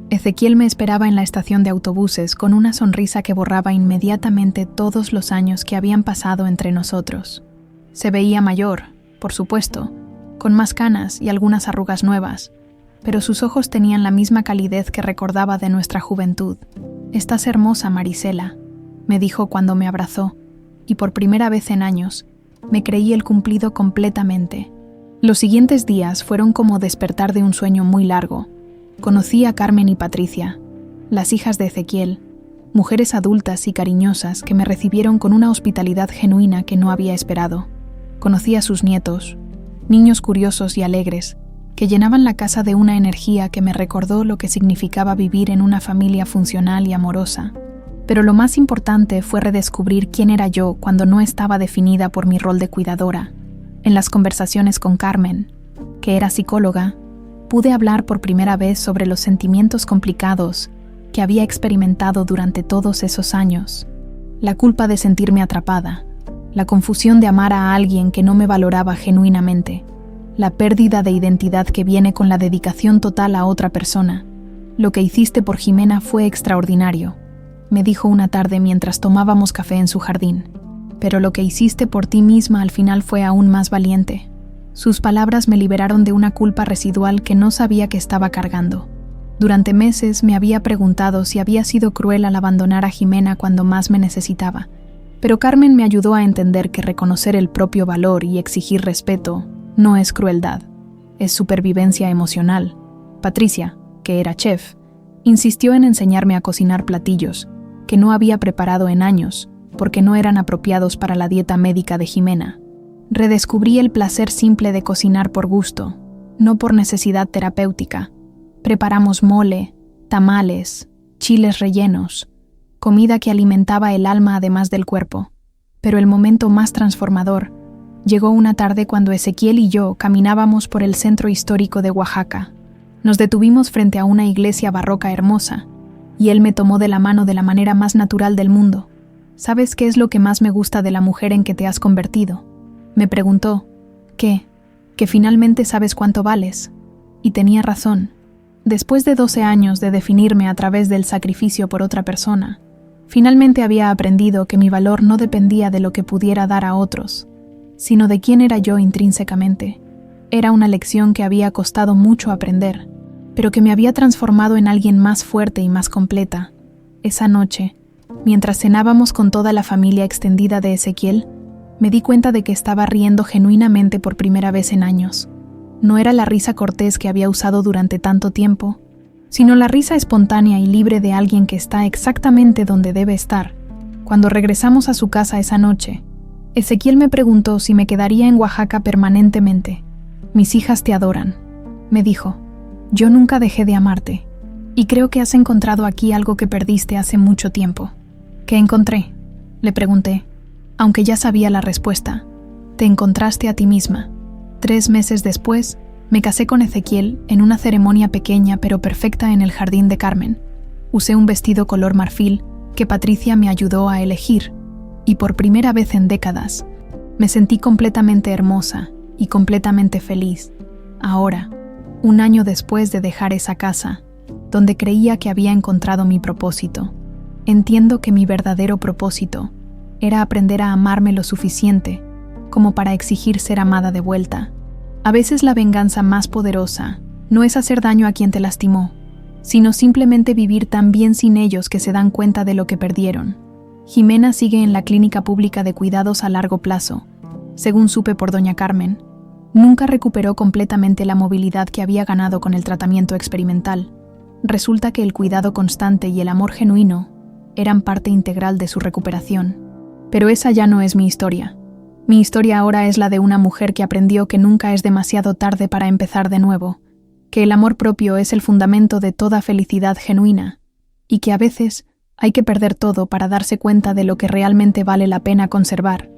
Ezequiel me esperaba en la estación de autobuses con una sonrisa que borraba inmediatamente todos los años que habían pasado entre nosotros. Se veía mayor, por supuesto, con más canas y algunas arrugas nuevas, pero sus ojos tenían la misma calidez que recordaba de nuestra juventud. «Estás hermosa, Marisela», me dijo cuando me abrazó, y por primera vez en años, me creí el cumplido completamente. Los siguientes días fueron como despertar de un sueño muy largo. Conocí a Carmen y Patricia, las hijas de Ezequiel, mujeres adultas y cariñosas que me recibieron con una hospitalidad genuina que no había esperado. Conocí a sus nietos, niños curiosos y alegres, que llenaban la casa de una energía que me recordó lo que significaba vivir en una familia funcional y amorosa. Pero lo más importante fue redescubrir quién era yo cuando no estaba definida por mi rol de cuidadora. En las conversaciones con Carmen, que era psicóloga, pude hablar por primera vez sobre los sentimientos complicados que había experimentado durante todos esos años. La culpa de sentirme atrapada, la confusión de amar a alguien que no me valoraba genuinamente, la pérdida de identidad que viene con la dedicación total a otra persona. Lo que hiciste por Jimena fue extraordinario, me dijo una tarde mientras tomábamos café en su jardín. Pero lo que hiciste por ti misma al final fue aún más valiente. Sus palabras me liberaron de una culpa residual que no sabía que estaba cargando. Durante meses me había preguntado si había sido cruel al abandonar a Jimena cuando más me necesitaba, pero Carmen me ayudó a entender que reconocer el propio valor y exigir respeto no es crueldad, es supervivencia emocional. Patricia, que era chef, insistió en enseñarme a cocinar platillos que no había preparado en años porque no eran apropiados para la dieta médica de Jimena. Redescubrí el placer simple de cocinar por gusto, no por necesidad terapéutica. Preparamos mole, tamales, chiles rellenos, comida que alimentaba el alma además del cuerpo. Pero el momento más transformador llegó una tarde cuando Ezequiel y yo caminábamos por el centro histórico de Oaxaca. Nos detuvimos frente a una iglesia barroca hermosa, y él me tomó de la mano de la manera más natural del mundo. ¿Sabes qué es lo que más me gusta de la mujer en que te has convertido? Me preguntó. ¿Qué? ¿Que finalmente sabes cuánto vales? Y tenía razón. Después de 12 años de definirme a través del sacrificio por otra persona, finalmente había aprendido que mi valor no dependía de lo que pudiera dar a otros, sino de quién era yo intrínsecamente. Era una lección que había costado mucho aprender, pero que me había transformado en alguien más fuerte y más completa. Esa noche, mientras cenábamos con toda la familia extendida de Ezequiel, me di cuenta de que estaba riendo genuinamente por primera vez en años. No era la risa cortés que había usado durante tanto tiempo, sino la risa espontánea y libre de alguien que está exactamente donde debe estar. Cuando regresamos a su casa esa noche, Ezequiel me preguntó si me quedaría en Oaxaca permanentemente. «Mis hijas te adoran», me dijo. «Yo nunca dejé de amarte, y creo que has encontrado aquí algo que perdiste hace mucho tiempo». «¿Qué encontré?», le pregunté, aunque ya sabía la respuesta. «Te encontraste a ti misma». 3 meses después, me casé con Ezequiel en una ceremonia pequeña pero perfecta en el jardín de Carmen. Usé un vestido color marfil que Patricia me ayudó a elegir, y por primera vez en décadas, me sentí completamente hermosa y completamente feliz. Ahora, 1 año después de dejar esa casa, donde creía que había encontrado mi propósito, entiendo que mi verdadero propósito era aprender a amarme lo suficiente como para exigir ser amada de vuelta. A veces la venganza más poderosa no es hacer daño a quien te lastimó, sino simplemente vivir tan bien sin ellos que se dan cuenta de lo que perdieron. Jimena sigue en la clínica pública de cuidados a largo plazo. Según supe por doña Carmen, nunca recuperó completamente la movilidad que había ganado con el tratamiento experimental. Resulta que el cuidado constante y el amor genuino eran parte integral de su recuperación. Pero esa ya no es mi historia. Mi historia ahora es la de una mujer que aprendió que nunca es demasiado tarde para empezar de nuevo, que el amor propio es el fundamento de toda felicidad genuina, y que a veces hay que perder todo para darse cuenta de lo que realmente vale la pena conservar.